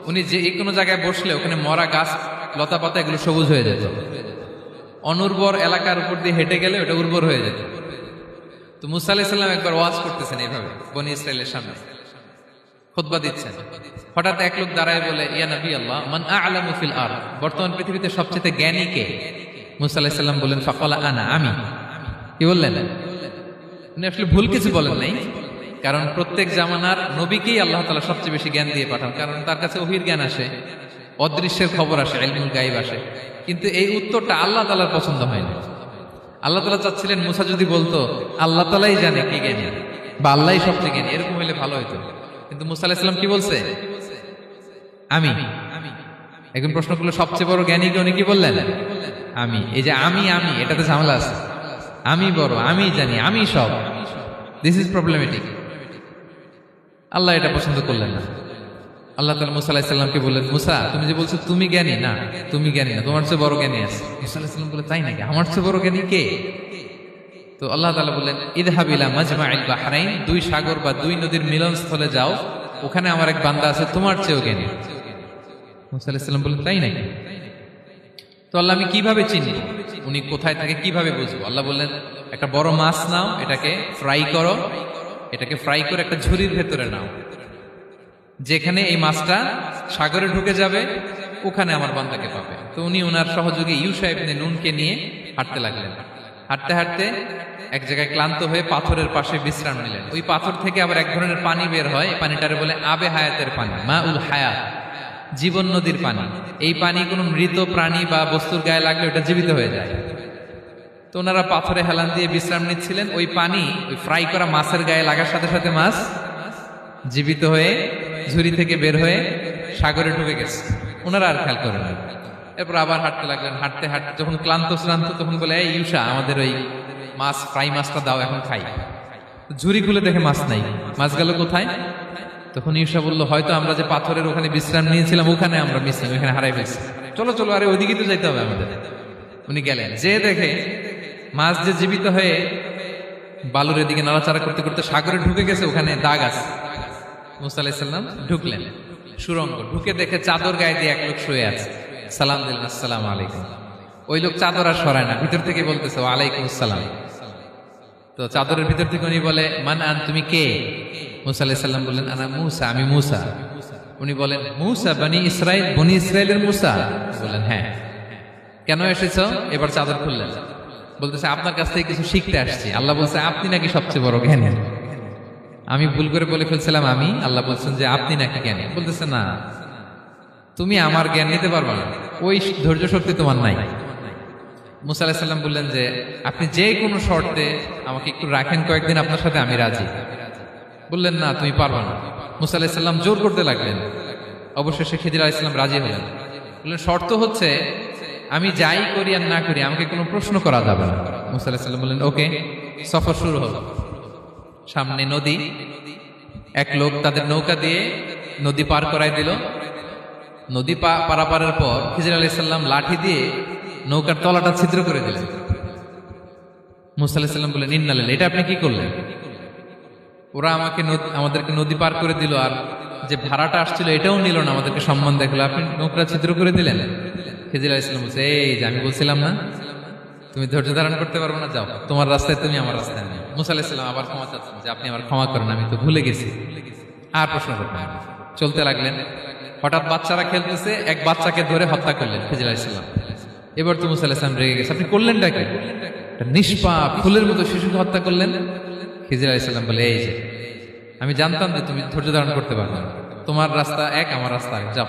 S1: উনি যে কোনো জায়গায় বসলে ওখানে মরা গাছ, লতা পাতা এগুলো সবুজ হয়ে যেত। অনুর্বর এলাকার উপর দিয়ে হেঁটে গেলে ওটা উর্বর হয়ে যেত। তো মুসা আলাইহিস সালাম একবার ওয়াজ করতেছেন এইভাবে বনি ইসরাইলের সামনে। খুতবা দিচ্ছেন, হঠাৎ এক লোক দাঁড়ায় বলে, ইয়া নবী আল্লাহ, মান আ'লামু ফিল আরদ, বর্তমান পৃথিবীতে সবচেয়ে জ্ঞানী কে? মুসা আলাইহিস সালাম বললেন, ফাকালা আনা, আমি। কি বললেন? উনি আসলে ভুল কিছু বলেন নাই, কারণ প্রত্যেক জামানার নবীকেই আল্লাহ তাআলা সবচেয়ে বেশি জ্ঞান দিয়ে পাঠান, কারণ তার কাছে ওহীর জ্ঞান আসে, অদৃশ্যের খবর আসে, ইলমুল গায়ব আসে। কিন্তু এই উত্তরটা আল্লাহ তাআলার পছন্দ হয়নি। আল্লাহ তাআলা চাচ্ছিলেন মুসা যদি বলতো আল্লাহ তাআলাই জানে কে জ্ঞানী বা আল্লাহই সবচেয়ে জ্ঞানী, এরকম হইলে ভালো হতো। কিন্তু মুসা আলাইহিস সালাম কি বলছে? আমি। এখন প্রশ্ন করলো সবচেয়ে বড় জ্ঞানী কে? উনি কি বললেন? আমি। এই যে আমি এটাতে ঝামেলা আছে। আমি বড়, আমি জানি, আমি সব, দিস ইজ প্রবলেমেটিক। আল্লাহ এটা পছন্দ করলেন না। আল্লাহ তাআলা মুসা আলাইহিস সালামকে বললেন, মুসা তুমি যে বলছো তুমি জ্ঞানী, না তুমি জ্ঞানী না, তোমার চেয়ে বড় জ্ঞানী আছে। মুসা আলাইহিস সালাম বলে, তাই নাকি? আমার চেয়ে বড় জ্ঞানী কে? তো আল্লাহ তাআলা বললেন, ইযহাব ইলা মাজমাইল বাহরাইন, দুই সাগর বা দুই নদীর মিলনস্থলে যাও, ওখানে আমার এক বান্দা আছে তোমার চেয়েও জ্ঞানী। মুসা আলাইহিস সালাম বললেন, তাই নাকি? তো আল্লাহ, আমি কিভাবে চিনি উনি কোথায় থাকে, কিভাবে বুঝবো? আল্লাহ বললেন, একটা বড় মাছ নাও, এটাকে ফ্রাই করো, এটাকে ফ্রাই করে একটা ঝুড়ির ভেতরে নাও, যেখানে এই মাছটা সাগরে ঢুকে যাবে ওখানে আমার বান্দাকে পাবে। তো উনি ওনার সহযোগী ইউশা ইবনে নুনকে নিয়ে হাঁটতে লাগলেন। হাঁটতে হাঁটতে এক জায়গায় ক্লান্ত হয়ে পাথরের পাশে বিশ্রাম নিলেন। ওই পাথর থেকে আবার এক ধরনের পানি বের হয়, পানিটারে বলে আবে হায়াতের পানি, মা উল হায়াত, জীবন নদীর পানি। এই পানি কোনো মৃত প্রাণী বা বস্তুর গায়ে লাগলে ওটা জীবিত হয়ে যায়। তো ওনারা পাথরে হেলান দিয়ে বিশ্রাম নিচ্ছিলেন, ওই পানি ওই ফ্রাই করা মাছের গায়ে লাগার সাথে সাথে মাছ জীবিত হয়ে ঝুড়ি থেকে বের হয়ে সাগরে ঢুকে গেছে। ওনারা আর খেয়াল করেন না। এরপর আবার হাঁটতে লাগলেন। হাঁটতে হাঁটতে যখন ক্লান্ত শ্রান্ত, তখন বলে, এই ইউশা, আমাদের ওই মাছ ফ্রাই মাছটা দাও, এখন খাই। ঝুড়ি খুলে দেখে মাছ নাই। মাছ গেল কোথায়? তখন ইউশা বললো, হয়তো আমরা যে পাথরের ওখানে বিশ্রাম নিয়েছিলাম ওখানে আমরা মিসিং, ওখানে হারাই ফেলছি। চলো চলো, আরে ওইদিকে তো যাইতে হবে আমাদের। উনি গেলেন, যে দেখে মাছ যে জীবিত হয়ে বালুর এদিকে নাড়াচাড়া করতে করতে সাগরে ঢুকে গেছে, ওখানে দাগ আছে। মুসা আলাইহিস সালাম ঢুকলেন সুরঙ্গ, ঢুকে দেখে চাদর গায়ে দিয়ে এক লোক শুয়ে আছে। সালাম দিলেন, আসসালামু আলাইকুম। ওই লোক চাদর আর সরায় না, ভিতর থেকে বলতেছে, ওয়ালাইকুম আসসালাম। তো চাদরের ভিতর থেকে উনি বলে, মান আন, তুমি কে? মুসা আলাইহিস সালাম বললেন, আনা মুসা, আমি মুসা। উনি বলেন, মুসা বনি ইসরাইল, বনি ইসরাইলের মুসা? বলেন, হ্যাঁ। কেন এসেছো? এবার চাদর খুললেন, বলতেছে, আপনার কাছ থেকে কিছু শিখতে আসছি। আল্লাহ বলছে, আপনি নাকি সবচেয়ে বড় জ্ঞানী। আমি ভুল করে বলে ফেলছিলাম আমি, আল্লাহ বলছেন যে আপনি নাকি জ্ঞানী। বলতেছে, না, তুমি আমার জ্ঞান নিতে পারবে না, ওই ধৈর্য শক্তি তোমার নাই। মুসা আলাইহিস সালাম বললেন যে, আপনি যে কোনো শর্তে আমাকে একটু রাখেন কয়েকদিন, আপনার সাথে আমি রাজি। বললেন, না, তুমি পারবে না। মুসা আলাইহিস সালাম জোর করতে লাগলেন। অবশেষে খিদির আলাইহিস সালাম রাজি হলেন। বললেন, শর্ত হচ্ছে আমি যাই করি আর না করি আমাকে কোনো প্রশ্ন করা যাবে না। মুসা আলাইহিস সালাম বললেন, ওকে। সফর শুরু হলো। সামনে নদী, এক লোক তাদের নৌকা দিয়ে নদী পার করাই দিল। নদী পারাপারের পর খিজির আলাইহিস সালাম লাঠি দিয়ে নৌকার তলাটা ছিদ্র করে দিলেন। মুসা আলাইহিস সালাম বললেন, ইন্না লিল্লাহি, এটা আপনি কি করলেন? ওরা আমাদেরকে নদী পার করে দিল, আর যে ভাড়াটা আসছিল এটাও নিল না, আমাদেরকে সম্মান দেখালো, আপনি নৌকা ছিদ্র করে দিলেন। খিজির আলাইহিস সালাম বলছে, এই যে আমি বলছিলাম না তুমি ধৈর্য ধারণ করতে পারবে না, যাও, তোমার রাস্তায় তুমি, আমার রাস্তায় নেই। মুসা আলাইহিস সালাম আবার ক্ষমা চাচ্ছেন যে, আপনি আমার ক্ষমা করেন, আমি তো ভুলে গেছি, আর প্রশ্ন করবেন না। চলতে লাগলেন। হঠাৎ বাচ্চারা খেলতেছে, এক বাচ্চাকে ধরে হত্যা করলেন খিজির আলাইহিস সালাম। এবার তো মুসা আলাইহিস সালাম রেগে গেছে, আপনি করলেনটা কি? নিষ্পাপ ফুলের মতো শিশুকে হত্যা করলেন। খিজির আলাইহিস সালাম বলে, এই যে আমি জানতাম যে তুমি ধৈর্য ধারণ করতে পারবে না, তোমার রাস্তা এক, আমার রাস্তা এক, যাও।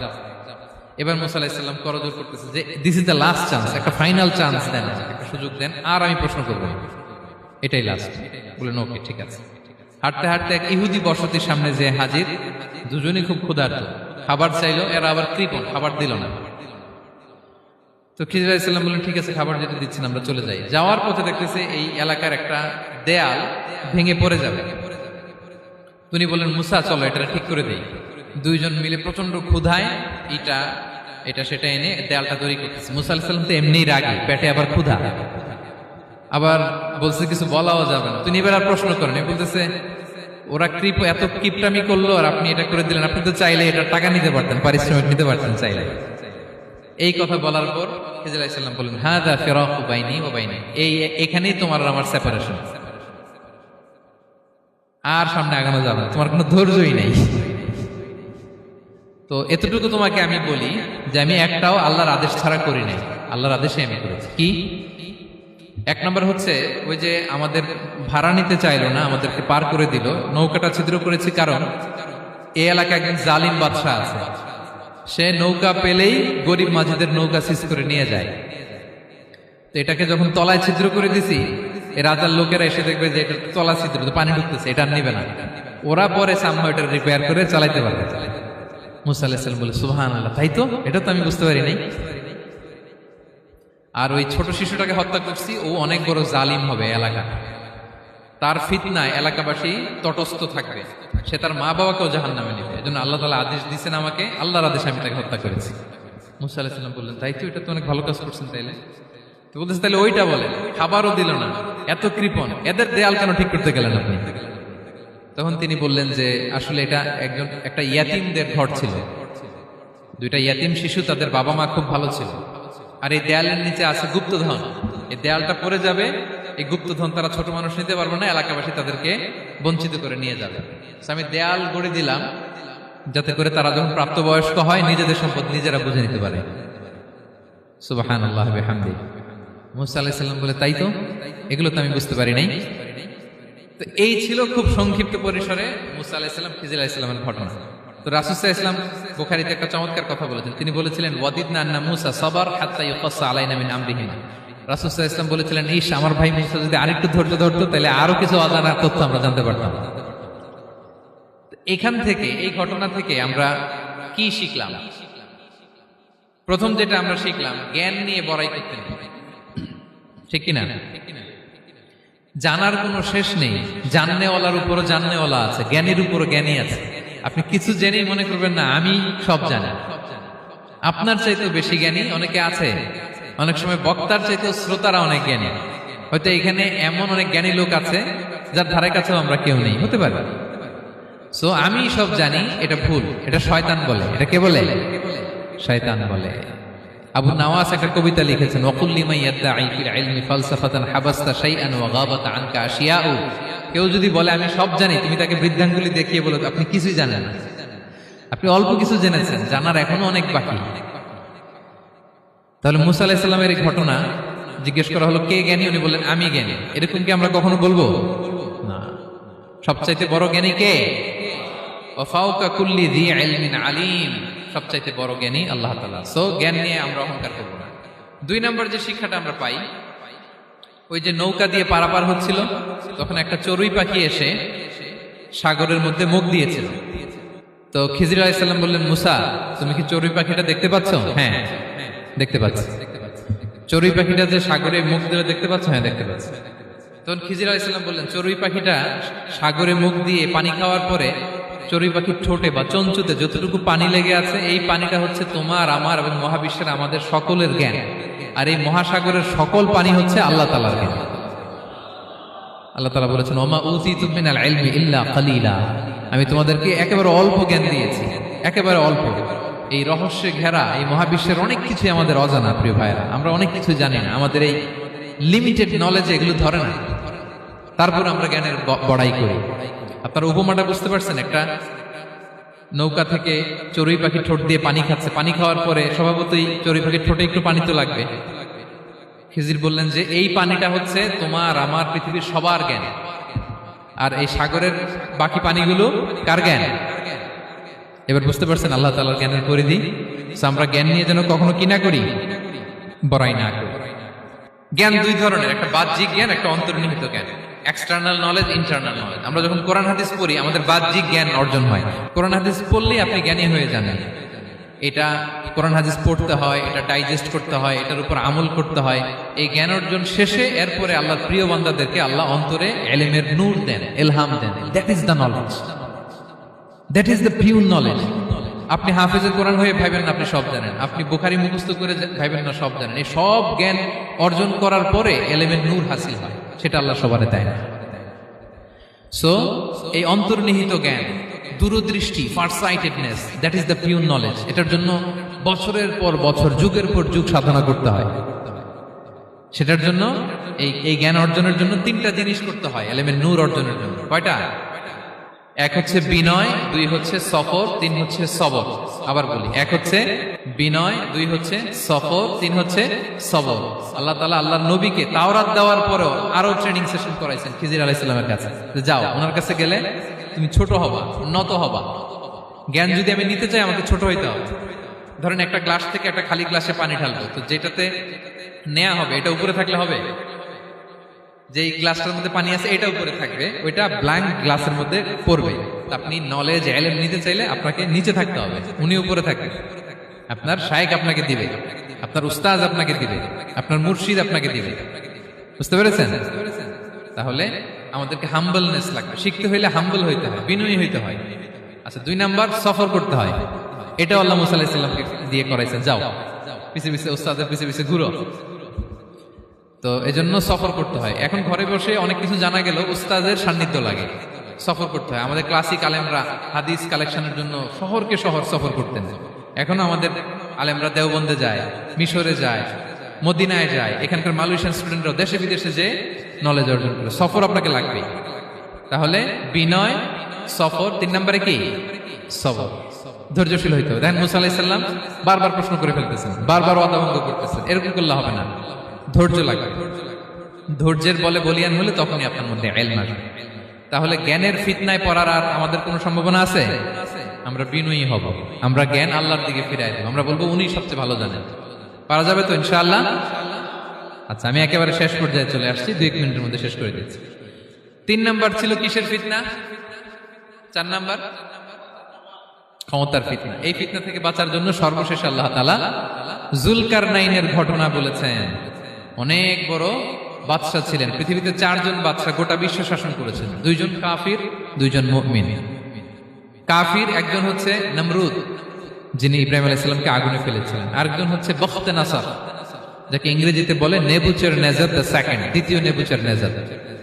S1: এবার মুসা আলাইহিস সালাম করজোর করতেছে যে, this is the last chance, একটা ফাইনাল চান্স দেন, একটা সুযোগ দেন, আর আমি প্রশ্ন করবো না, এটাই লাস্ট। বললেন, ওকে, ঠিক আছে। হাঁটতে হাঁটতে এক ইহুদি বসতির সামনে যে হাজির, দুজনই খুব ক্ষুধার্ত, খাবার চাইলো, এরা আবার কৃপণ, খাবার দিল না। তো খিজির আলাইহিস সালাম বললেন, ঠিক আছে, খাবার যেটা দিচ্ছেন আমরা চলে যাই। যাওয়ার পথে দেখতেছে এই এলাকার একটা দেয়াল ভেঙে পড়ে যাবে। তিনি বললেন, মুসা চলো এটা ঠিক করে দেই। দুইজন মিলে প্রচন্ড ক্ষুধায় এটা সেটা এনে দেয়ালটা তৈরি করতেছে। মুসা আলাইহিস সালাম তো এমনিই রাগী, পেটে আবার ক্ষুধা, আবার বলছে কিছু বলাও যাবে না। তিনি এবার আর প্রশ্ন করেন, বলতেছে, ওরা এত কিপটামি করলো আর আপনি এটা করে দিলেন, আপনি তো চাইলে এটা টাকা নিতে পারতেন, পারিশ্রমিক নিতে পারতেন চাইলে। এই কথা বলার পর খিজির আলাইহিস সালাম বললেন, হাযা ফিরাকু বাইনি ওয়া বাইনি, এখানেই তোমার আর আমার সেপারেশন, আর সামনে আগানো যাবে না, তোমার কোনো ধৈর্যই নেই। তো এতটুকু তোমাকে আমি বলি যে আমি একটাও আল্লাহর আদেশ ছাড়া করি নাই, আল্লাহর আদেশে আমি করেছি। কি? এক নম্বর হচ্ছে ওই যে আমাদের ভাড়া নিতে চাইলো না, আমাদেরকে পার করে দিল, নৌকাটা ছিদ্র করেছি কারণ এই এলাকায় একজন জালিম বাদশাহ আছে, সে নৌকা পেলেই গরিব মাঝিদের নৌকা সিজ করে নিয়ে যায়। তো এটাকে যখন তলায় ছিদ্র করে দিছি, এই রাজার লোকেরা এসে দেখবে যে এটা তলা ছিদ্র, পানি ঢুকতেছে, এটা আর নিবে না, ওরা পরে সামহাও এটা রিপেয়ার করে চালাইতে পারবে। মুসা আলাইহিস সালাম বলে সুবহানাল্লাহ, তাই তো, এটা তো আমি বুঝতে পারি নাই। আর ওই ছোট শিশুটাকে হত্যা করছি, ও অনেক বড় জালিম হবে এলাকা, তার ফিতনায় এলাকাবাসী তটস্থ থাকবে, সে তার মা বাবাকেও জাহান্নামে নেবে। এজন্য আল্লাহ তাআলা আদেশ দিয়েছেন আমাকে, আল্লাহর আদেশে আমি তাকে হত্যা করেছি। মুসা আলাইহিস সালাম বললেন তাই তো, এটা তো অনেক ভালো কাজ করছেন। তাইলে তো বলতেছে তাহলে ওইটা বলেন, খাবারও দিল না, এত কৃপণ, এদের দেয়াল কেন ঠিক করতে গেলেন আপনি? তখন তিনি বললেন যে আসলে এটা একটা ইয়াতিমদের ঘর ছিল, দুইটা ইয়াতিম শিশু, তাদের বাবা মা খুব ভালো ছিল, আর এই দেয়ালের নিচে আছে গুপ্তধন, এই দেয়ালটা পড়ে যাবে, এই গুপ্তধন তারা ছোট মানুষ নিতে পারবে না, এলাকাবাসী তাদেরকে বঞ্চিত করে নিয়ে যাবে। আমি দেয়াল গড়ে দিলাম যাতে করে তারা যখন প্রাপ্তবয়স্ক হয় নিজেদের সম্পদ নিজেরা বুঝে নিতে পারে। সুবহানাল্লাহ বিহামদিহি। মুসা আলাইহিস সালাম বলে তাই তো, এগুলো তো আমি বুঝতে পারি নাই। তো এই ছিল খুব সংক্ষিপ্ত পরিসরে মুসা আলাইহিস সালাম খিজির আলাইহিস সালামের ঘটনা। তো রাসূল সাল্লাল্লাহু আলাইহি ওয়াসাল্লাম বুখারীতে একটা চমৎকার কথা বলেছেন, তিনি বলেছিলেন ওয়াদিদনা আন্না মুসা সাবার হাত্তা ইউকাসসা আলাইনা মিন আমরিহিমা। রাসূল সাল্লাল্লাহু আলাইহি ওয়াসাল্লাম বলেছিলেন ইস, আমার ভাই মুসা যদি আরেকটু ধৈর্য ধরতো তাহলে আরো কিছু অজানা তথ্য আমরা জানতে পারতাম। এখান থেকে, এই ঘটনা থেকে আমরা কি শিখলাম? প্রথম যেটা আমরা শিখলাম, জ্ঞান নিয়ে বড়াই করতে নেই, ঠিক কিনা? জানার কোনো শেষ নেই, জাননেওয়ালার উপরও জাননেওয়ালা আছে, জ্ঞানীর উপরও জ্ঞানী আছে। আপনি কিছু জেনেই মনে করবেন না আমি সব জানি, আপনার চাইতেও বেশি জ্ঞানী অনেকে আছে। অনেক সময় বক্তার চাইতেও শ্রোতারা অনেক জ্ঞানী। হয়তো এখানে এমন অনেক জ্ঞানী লোক আছে যার ধারে কাছেও আমরা কেউ নেই, হতে পারে। সো আমি সব জানি, এটা ভুল, এটা শয়তান বলে। এটা কে বলে? শয়তান বলে। আবু নাওয়াস একটা কবিতা লিখেছেন, ওয়াকুল লিমান ইয়াদঈ ফিল ইলমি ফালসাফাতান হাবাসতা শাইআন ওয়া গাবাত আনকা আশিয়াউ। কেউ যদি বলে আমি সব জানি, তুমি তাকে বৃদ্ধাঙ্গুলি দেখিয়ে বলো আপনি কিছুই জানেন না, আপনি অল্প কিছু জেনেছেন, জানার এখনো অনেক বাকি। তাহলে মুসা আলাইহিস সালামের এই ঘটনা জিজ্ঞেস করা হলো কে জ্ঞানী, উনি বললেন আমি জ্ঞানী। এরকম কি আমরা কখনো বলবো না? সবচাইতে বড় জ্ঞানী কে? ওয়া ফাওকা কুল্লি যী ইলমিন আলিম, সবচাইতে বড় জ্ঞানী আল্লাহ তাআলা। সো জ্ঞান নিয়ে আমরা অহংকার করব না। দুই নম্বর যে শিক্ষাটা আমরা পাই, ওই যে নৌকা দিয়ে পারাপার হচ্ছিল, তখন একটা চড়ুই পাখি এসে সাগরের মধ্যে মুখ দিয়েছিল। তো খিজির আলাইহিস সালাম বললেন মুসা, তুমি কি চড়ুই পাখিটা দেখতে পাচ্ছ? হ্যাঁ দেখতে পাচ্ছি। চড়ুই পাখিটা যে সাগরে মুখ দিয়ে দেখতে পাচ্ছ? হ্যাঁ দেখতে পাচ্ছি। তখন খিজির আলাইহিস সালাম বললেন চড়ুই পাখিটা সাগরে মুখ দিয়ে পানি খাওয়ার পরে চড়ুই পাখির ঠোঁটে বা চঞ্চুতে যতটুকু পানি লেগে আছে, এই পানিটা হচ্ছে তোমার, আমার এবং মহাবিশ্বের আমাদের সকলের জ্ঞান। আর এই মহাসাগরের সকল পানি হচ্ছে আল্লাহ তাআলার জ্ঞান। আল্লাহ তাআলা বলেছেন ওমা উতিতুম মিনাল ইলমি ইল্লা কালিলা, আমি তোমাদেরকে একেবারে অল্প জ্ঞান দিয়েছি, একেবারে অল্প। এই রহস্যে ঘেরা এই মহাবিশ্বের অনেক কিছু আমাদের অজানা। প্রিয় ভাইরা, আমরা অনেক কিছু জানি না, আমাদের এই লিমিটেড নলেজ এগুলো ধরে না, তারপর আমরা জ্ঞানের বড়াই করি। আপনারা উপমাটা বুঝতে পারছেন? একটা নৌকা থেকে চড়ুই পাখি ঠোঁট দিয়ে পানি খাচ্ছে, পানি খাওয়ার পরে স্বভাবতই চড়ুই পাখির ঠোঁটে একটু পানি তো লাগবে। খিজির বললেন যে এই পানিটা হচ্ছে তোমার, আমার, পৃথিবীর সবার জ্ঞান, আর এই সাগরের বাকি পানিগুলো কার জ্ঞান? এবার বুঝতে পারছেন আল্লাহ তাআলার জ্ঞানের পরিধি। আমরা জ্ঞান নিয়ে যেন কখনো কি না করি, বড়াই না করি। জ্ঞান দুই ধরনের, একটা বাহ্যিক জ্ঞান, একটা অন্তর্নিহিত জ্ঞান। External knowledge, internal knowledge. আমরা যখন কোরআন হাদিস পড়ি আমাদের বাহ্যিক জ্ঞান অর্জন হয়। কোরআন হাদিস পড়লেই আপনি জ্ঞানী হয়ে জানেন। এটা কোরআন হাদিস পড়তে হয়, এটা ডাইজেস্ট করতে হয়, এটার উপর আমল করতে হয়। এই জ্ঞান অর্জন শেষে এরপরে আল্লাহর প্রিয় বান্দাদেরকে আল্লাহ অন্তরে ইলমের নূর দেন, ইলহাম দেন। That is the knowledge, that is the pure knowledge. আপনি হাফেজে কোরআন হয়ে ভাবেন না আপনি সব জানেন, আপনি বুখারী মুখস্থ করে ভাবেন না সব জানেন। এই সব জ্ঞান অর্জন করার পরে ইলমের নূর হাসিল হয়, সেটা আল্লাহ সবারে দেয় না। সো এই অন্তর্নিহিত জ্ঞান, দূরদৃষ্টি, farsightedness, that is the pure knowledge. এটার জন্য বছরের পর বছর, যুগের পর যুগ সাধনা করতে হয়। সেটার জন্য এই জ্ঞান অর্জনের জন্য তিনটা জিনিস করতে হয় ইলমের নূর অর্জনের জন্য। কয়টা? এক হচ্ছে বিনয়, দুই হচ্ছে সফর, তিন হচ্ছে সবর। আবার বলি, এক হচ্ছে বিনয়, দুই হচ্ছে সফর, তিন হচ্ছে সবর। আল্লাহ তাআলা আল্লাহর নবীকে তাওরাত দেওয়ার পরেও আরো ট্রেনিং সেশন করাইছেন খিজির আলাইহিস সালামের কাছে, যে যাও ওনার কাছে গেলে তুমি ছোট হবা, নত হবা। জ্ঞান যদি আমি নিতে চাই আমাকে ছোট হইতে হবে। ধরেন একটা গ্লাস থেকে একটা খালি গ্লাসে পানি ঢালবো, তো যেটাতে নেওয়া হবে এটা উপরে থাকলে হবে? যে গ্লাসটার মধ্যে পানি আছে এটা উপরে থাকবে, ওইটা ব্ল্যাঙ্ক গ্লাসের মধ্যে পড়বে। আপনি নলেজ ইলম নিতে চাইলে আপনাকে নিচে থাকতে হবে, উনি উপরে থাকবে। আপনার শায়েখ আপনাকে দিবে, আপনার উস্তাজ আপনাকে দিবে, আপনার মুর্শিদ আপনাকে দিবে। বুঝতে পেরেছেন? তাহলে আমাদেরকে হাম্বলনেস লাগবে, শিখতে হইলে হাম্বল হইতে হয়, বিনয়ী হইতে হয়। আচ্ছা, 2 নাম্বার সফর করতে হয়। এটা আল্লাহ মুসা আলাইহিস সালামকে দিয়ে করাইছেন, যাও পিছে পিছে উস্তাদের পিছে পিছে ঘুরো। তো এজন্য সফর করতে হয়। এখন ঘরে বসে অনেক কিছু জানা গেল, উস্তাদের সান্নিধ্য লাগে, সফর করতে হয়। আমাদের ক্লাসিক আলেমরা হাদিস কালেকশনের জন্য শহরকে শহর সফর করতেন। এখনো আমাদের আলেমরা দেওবন্দে যায়, মিশরে যায়, মদিনায় যায়। এখানকার মালয়েশিয়ান স্টুডেন্টরাও দেশে বিদেশে যে নলেজ অর্জন করে। সফর আপনাকে লাগবে। তাহলে বিনয়, সফর, 3 নম্বরে কি? সবর। ধৈর্যশীল হইতে হবে। দেখেন মুসা আলাইহিস সালাম বারবার প্রশ্ন করে ফেলতেছেন, বারবার ওয়াদা ভঙ্গ করতেছেন। এরকম করলে হবে না, ধৈর্য লাগবে। ধৈর্যের বলে বলিয়ান হলে তখনই আপনার মধ্যে ইলম আসবে। তাহলে জ্ঞানের ফিতনায় পড়ার আর আমাদের কোনো সম্ভাবনা আছে? আমরা বিনয়ী হব, আমরা জ্ঞান আল্লাহর দিকে ফিরাই দেব, আমরা বলবো উনি সবচেয়ে ভালো জানেন। পারা যাবে তো ইনশাআল্লাহ? আচ্ছা, আমি একেবারে শেষ পর্যায়ে চলে আসছি, 2 মিনিটের মধ্যে শেষ করে দিচ্ছি। 3 নাম্বার ছিল কিসের ফিতনা? 4 নাম্বার ক্ষমতার ফিতনা। এই ফিতনা থেকে বাঁচার জন্য সর্বশেষ আল্লাহ তাআলা যুলকারনাইনের ঘটনা বলেছেন। অনেক বড় বাদশা ছিলেন, পৃথিবীতে 4 জন বাদশা গোটা বিশ্ব শাসন করেছেন। 2 জন কাফির, 2 জন মুমিন। কাফির একজন হচ্ছে নমরুদ, যিনি ইব্রাহিম আলাইহিস সালামকে আগুনে ফেলেছিলেন। আরেকজন হচ্ছে বখতে নাসার, যাকে ইংরেজিতে বলে নেবুচারনেজার দ্য সেকেন্ড, দ্বিতীয় নেবুচারনেজার।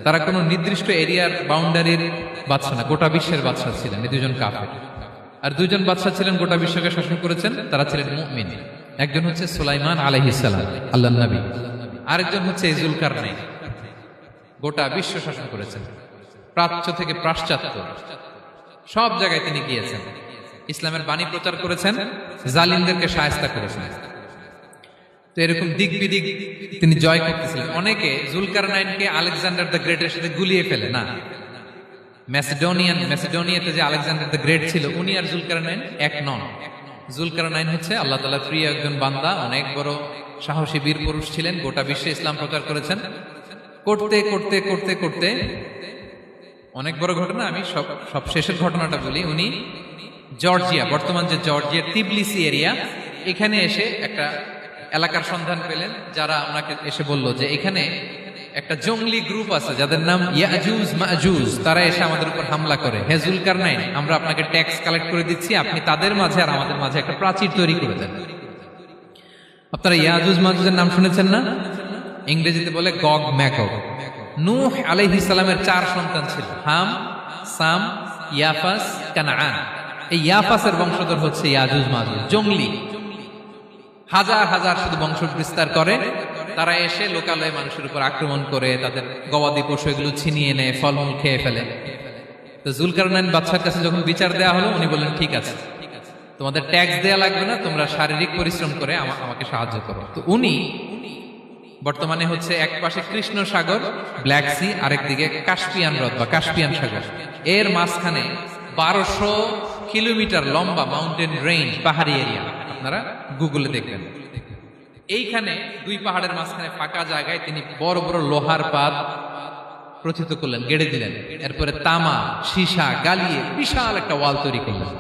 S1: তারা কোনো নির্দিষ্ট এরিয়ার বাউন্ডারির বাদশা না, গোটা বিশ্বের বাদশা ছিলেন। এই 2 জন কাফির। আর 2 জন বাদশা ছিলেন গোটা বিশ্বকে শাসন করেছেন, তারা ছিলেন মুমিন। একজন হচ্ছে সুলাইমান আলাইহিস সালাম, আল্লাহর নবী। আরেকজন হচ্ছে যুলকারনাইন, গোটা বিশ্ব শাসন করেছেন, প্রাচ্য থেকে পাশ্চাত্য সব জায়গায় তিনি গিয়েছেন, ইসলামের বাণী প্রচার করেছেন, জালিমদেরকে শায়েস্তা করেছেন। তো এরকম দিক বিদিক তিনি জয় করতেছিলেন। অনেকে যুলকারনাইনকে আলেকজান্ডার দ্য গ্রেটের সাথে গুলিয়ে ফেলে না। ম্যাসিডোনিয়াতে যে আলেকজান্ডার দ্য গ্রেট ছিল, উনি আর যুলকারনাইন এক নন। যুলকারনাইন হচ্ছে আল্লাহ তাআলার প্রিয় একজন বান্দা, অনেক বড় সাহসী বীর পুরুষ ছিলেন, গোটা বিশ্বে ইসলাম প্রচার করেছেন। করতে করতে করতে করতে অনেক বড় ঘটনা, আমি সব শেষের ঘটনাটা বলি। উনি জর্জিয়া, বর্তমান যে জর্জিয়ার তিবলিসি এরিয়া, এখানে এসে একটা এলাকার সন্ধান পেলেন, যারা ওনাকে এসে বলল যে এখানে একটা জঙ্গলি গ্রুপ আছে যাদের নাম ইয়াজুজ মাজুজ, তারা এসে আমাদের উপর হামলা করে। হে যুলকারনাইন, আমরা আপনাকে ট্যাক্স কালেক্ট করে দিচ্ছি, আপনি তাদের মাঝে আর আমাদের মাঝে একটা প্রাচীর তৈরি করে দেন। আপনারা ইয়াজুজ মাজুজের নাম শুনেছেন না? ইংরেজিতে বলে গগ ম্যাগগ। নূহ আলাইহিস সালামের 4 সন্তান ছিল, হাম, সাম, ইয়াফাস, কানাআন। এই ইয়াফাসের বংশধর হচ্ছে ইয়াজুজ মাজুজ, জঙ্গলি, হাজার হাজার শুধু বংশ বিস্তার করে। তারা এসে লোকালয়ে মানুষের উপর আক্রমণ করে, তাদের গবাদি পশু এগুলো ছিনিয়ে নেয়, ফলমূল খেয়ে ফেলে। তো যুলকারনাইন বাদশার কাছে যখন বিচার দেওয়া হলো, উনি বললেন ঠিক আছে, তোমাদের ট্যাক্স দেয়া লাগবে না, তোমরা শারীরিক পরিশ্রম করে আমাকে সাহায্য করো। তো উনি বর্তমানে হচ্ছে এক পাশে কৃষ্ণ সাগর, ব্ল্যাক সি, আরেকদিকে কাস্পিয়ান হ্রদ বা কাস্পিয়ান সাগর, এর মাঝখানে 1200 কিলোমিটার লম্বা মাউন্টেন রেঞ্জ, পাহাড়ি এরিয়া। আপনারা গুগলে দেখবেন। এইখানে 2 পাহাড়ের মাঝখানে ফাঁকা জায়গায় তিনি বড় বড় লোহার পাত প্রথিত করলেন, গেড়ে দিলেন। এরপরে তামা, সীসা গালিয়ে বিশাল একটা ওয়াল তৈরি করলেন।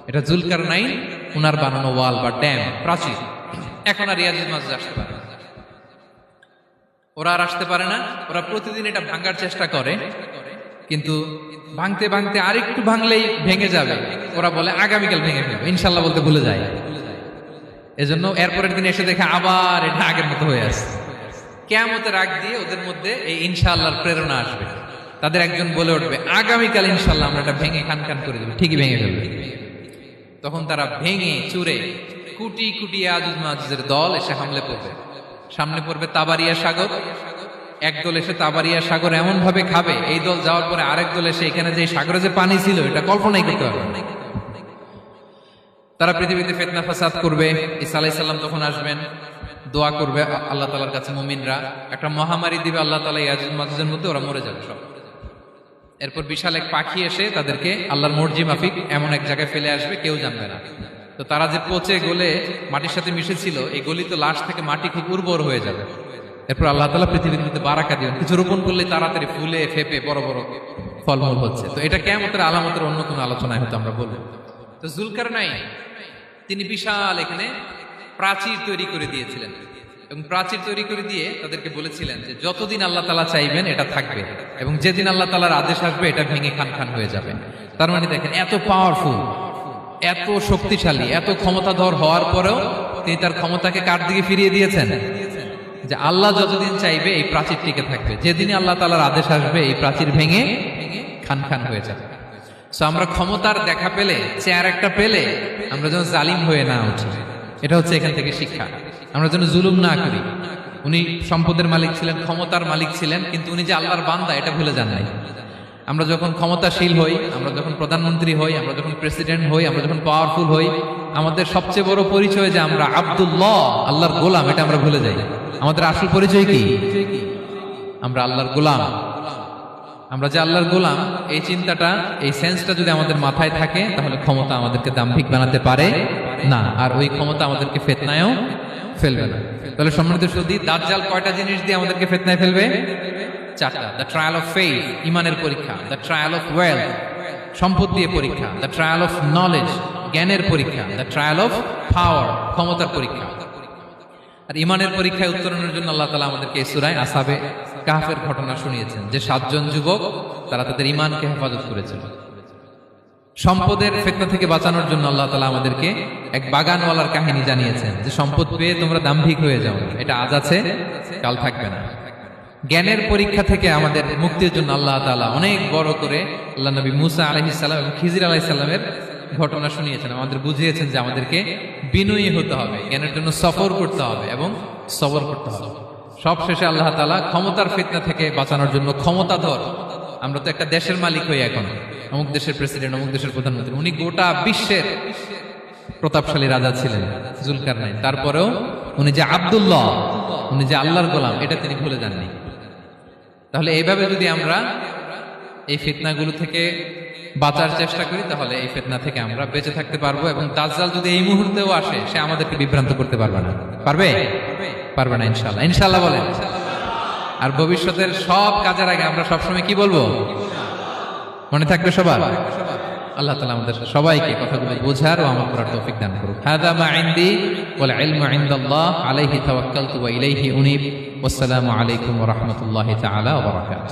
S1: এটা যুলকারনাইন উনার বানানো ওয়াল বা ড্যাম, প্রাচীর। এখন আর ইয়াজুজ মাজুজ আসতে পারে না, ওরা আর আসতে পারে না। ওরা প্রতিদিন এটা ভাঙার চেষ্টা করে, কিন্তু ভাঙতে ভাঙতে আরেকটু ভাঙলেই ভেঙে যাবে। ওরা বলে আগামীকাল ভেঙে ফেলবে, ইনশাল্লাহ বলতে ভুলে যায়। এজন্য এরপরের দিন এসে দেখে আবার এটা আগের মতো হয়ে আসে। কিয়ামতের আগ দিয়ে ওদের মধ্যে এই ইনশাআল্লাহর প্রেরণা আসবে। তাদের একজন বলে উঠবে আগামীকাল ইনশাআল্লাহ আমরা এটা ভেঙে খান খান করে দেবো, ঠিকই ভেঙে ফেলবে। তখন তারা ভেঙে চুরে কুটি কুটি ইয়াজুজ মাজুজের দল এসে হামলে পড়বে। সামনে পড়বে তাবারিয়া সাগর, এক দল এসে তাবারিয়া সাগর এমন ভাবে খাবে, এই দল যাওয়ার পরে আরেক দল এসে এখানে যে সাগরে যে পানি ছিল এটা কল্পনাই করতে পারবে না। তারা পৃথিবীতে ফিতনা ফাসাদ করবে। ঈসা আলাইহিস সালাম তখন আসবেন, দোয়া করবে আল্লাহ তাআলার কাছে মুমিনরা, একটা মহামারী দিবে আল্লাহ তাআলা, ইয়াজুজ মাজুজের মধ্যে ওরা মরে যাবে সব। এরপর বিশাল এক পাখি এসে তাদেরকে আল্লাহর মর্জি মাফিক এমন এক জায়গায় ফেলে আসবে, কেউ জানবে না। তো তারা যে পচে গলে মাটির সাথে মিশেছিল, এই গলিত লাশ থেকে মাটি খুব উর্বর হয়ে যাবে। এরপর আল্লাহ তাআলা পৃথিবীর মধ্যে বারাকা দিবেন, কিছু রোপণ করলে তাড়াতাড়ি ফুলে ফেপে বড় বড় ফলমূল হচ্ছে। তো এটা কিয়ামতের আলামতের অন্য কোনো আলোচনায় হয়তো আমরা বলবো। তো জুলকারনাইন তিনি বিশাল এখানে প্রাচীর তৈরি করে দিয়েছিলেন, এবং প্রাচীর তৈরি করে দিয়ে তাদেরকে বলেছিলেন যে যতদিন আল্লাহ তাআলা চাইবেন এটা থাকবে, এবং যেদিন আল্লাহ তাআলার আদেশ আসবে এটা ভেঙে খান খান হয়ে যাবে। তার মানে দেখেন, এত পাওয়ারফুল, এত শক্তিশালী, এত ক্ষমতাধর হওয়ার পরেও তিনি তার ক্ষমতাকে কার দিকে ফিরিয়ে দিয়েছেন? যে আল্লাহ যতদিন চাইবে এই প্রাচীর টিকে থাকবে, যেদিনই আল্লাহ তাআলার আদেশ আসবে এই প্রাচীর ভেঙে খান খান হয়ে যাবে। সো আমরা ক্ষমতার দেখা পেলে, চেয়ার একটা পেলে আমরা যেন জালিম হয়ে না উঠি, এটা হচ্ছে এখান থেকে শিক্ষা। আমরা যেন জুলুম না করি। উনি সম্পদের মালিক ছিলেন, ক্ষমতার মালিক ছিলেন, কিন্তু উনি যে আল্লাহর বান্দা এটা ভুলে যান নাই। আমরা যখন ক্ষমতাশীল হই, আমরা যখন প্রধানমন্ত্রী হই, আমরা যখন প্রেসিডেন্ট হই, আমরা যখন পাওয়ারফুল হই, আমাদের সবচেয়ে বড় পরিচয় যে আমরা আব্দুল্লাহ, আল্লাহর গোলাম, এটা আমরা ভুলে যাই। আমাদের আসল পরিচয় কি? আমরা আল্লাহর গোলাম। আমরা যে আল্লাহর গোলাম, এই চিন্তাটা, এই সেন্সটা যদি আমাদের মাথায় থাকে, তাহলে ক্ষমতা আমাদেরকে দাম্ভিক বানাতে পারে না, আর ওই ক্ষমতা আমাদেরকে ফিতনায়ও ফেলবে না। তাহলে সম্মানিত সুধী, দাজ্জাল কয়টা জিনিস দিয়ে আমাদেরকে ফিতনায় ফেলবে? চারটা। দ্য ট্রায়াল অফ ফেইথ, ইমানের পরীক্ষা; দ্য ট্রায়াল অফ ওয়েলথ, সম্পদ দিয়ে পরীক্ষা; দ্য ট্রায়াল অফ নলেজ, জ্ঞানের পরীক্ষা; দ্য ট্রায়াল অফ পাওয়ার, ক্ষমতার পরীক্ষা। আর ইমানের পরীক্ষায় উত্তরণের জন্য আল্লাহ তাআলা আমাদেরকে এই সূরায় আসহাবে কাহফের ঘটনা শুনিয়েছেন, যে 7 জন যুবক তারা তাদের ইমানকে হেফাজত করেছিল। সম্পদের ফিতনা থেকে বাঁচানোর জন্য আল্লাহ তাআলা আমাদেরকে এক বাগানওয়ালার কাহিনী জানিয়েছেন, যে সম্পদ পেয়ে তোমরা দাম্ভিক হয়ে যাও, এটা আজ আছে কাল থাকবে না। জ্ঞানের পরীক্ষা থেকে আমাদের মুক্তির জন্য আল্লাহ তাআলা অনেক বড় করে আল্লাহ নবী মুসা আলাইহিস সালাম এবং খিজির আলাইহিস সালামের ঘটনা শুনিয়েছেন, আমাদের বুঝিয়েছেন যে আমাদেরকে বিনয়ী হতে হবে, জ্ঞানের জন্য সফর করতে হবে এবং সবর করতে হবে। সব শেষে আল্লাহ তাআলা ক্ষমতার ফিতনা থেকে বাঁচানোর জন্য ক্ষমতাধর, আমরা তো একটা দেশের মালিক হই এখন, অমুক দেশের প্রেসিডেন্ট, অমুক দেশের প্রধানমন্ত্রী, উনি গোটা বিশ্বের প্রতাপশালী রাজা ছিলেন জুলকারনাইন। তারপরেও উনি যে আব্দুল্লাহ, উনি যে আল্লাহর গোলাম, এটা তিনি ভুলে যাননি। তাহলে এইভাবে যদি আমরা এই ফিতনাগুলো থেকে বাঁচার চেষ্টা করি, তাহলে এই ফিতনা থেকে আমরা বেঁচে থাকতে পারবো। এবং দাজ্জাল যদি এই মুহূর্তেও আসে, সে আমাদেরকে বিভ্রান্ত করতে পারবে না। পারবে? পারবে না ইনশাআল্লাহ। ইনশাআল্লাহ বলেন। আর ভবিষ্যতের সব কাজের আগে আমরা সবসময় কি বলবো? মনে থাকবে সবার? আল্লাহ তাআলা আমাদের সবাইকে কথাগুলো বোঝার ও আমল করার তৌফিক দান করুন। হাযা মা ইনদি ওয়াল ইলমু ইনদাল্লাহ আলাইহি তাওয়াক্কালতু ওয়া ইলাইহি উনীব। ওয়াসসালামু আলাইকুম ওয়া রাহমাতুল্লাহি তাআলা ওয়া বারাকাতুহু।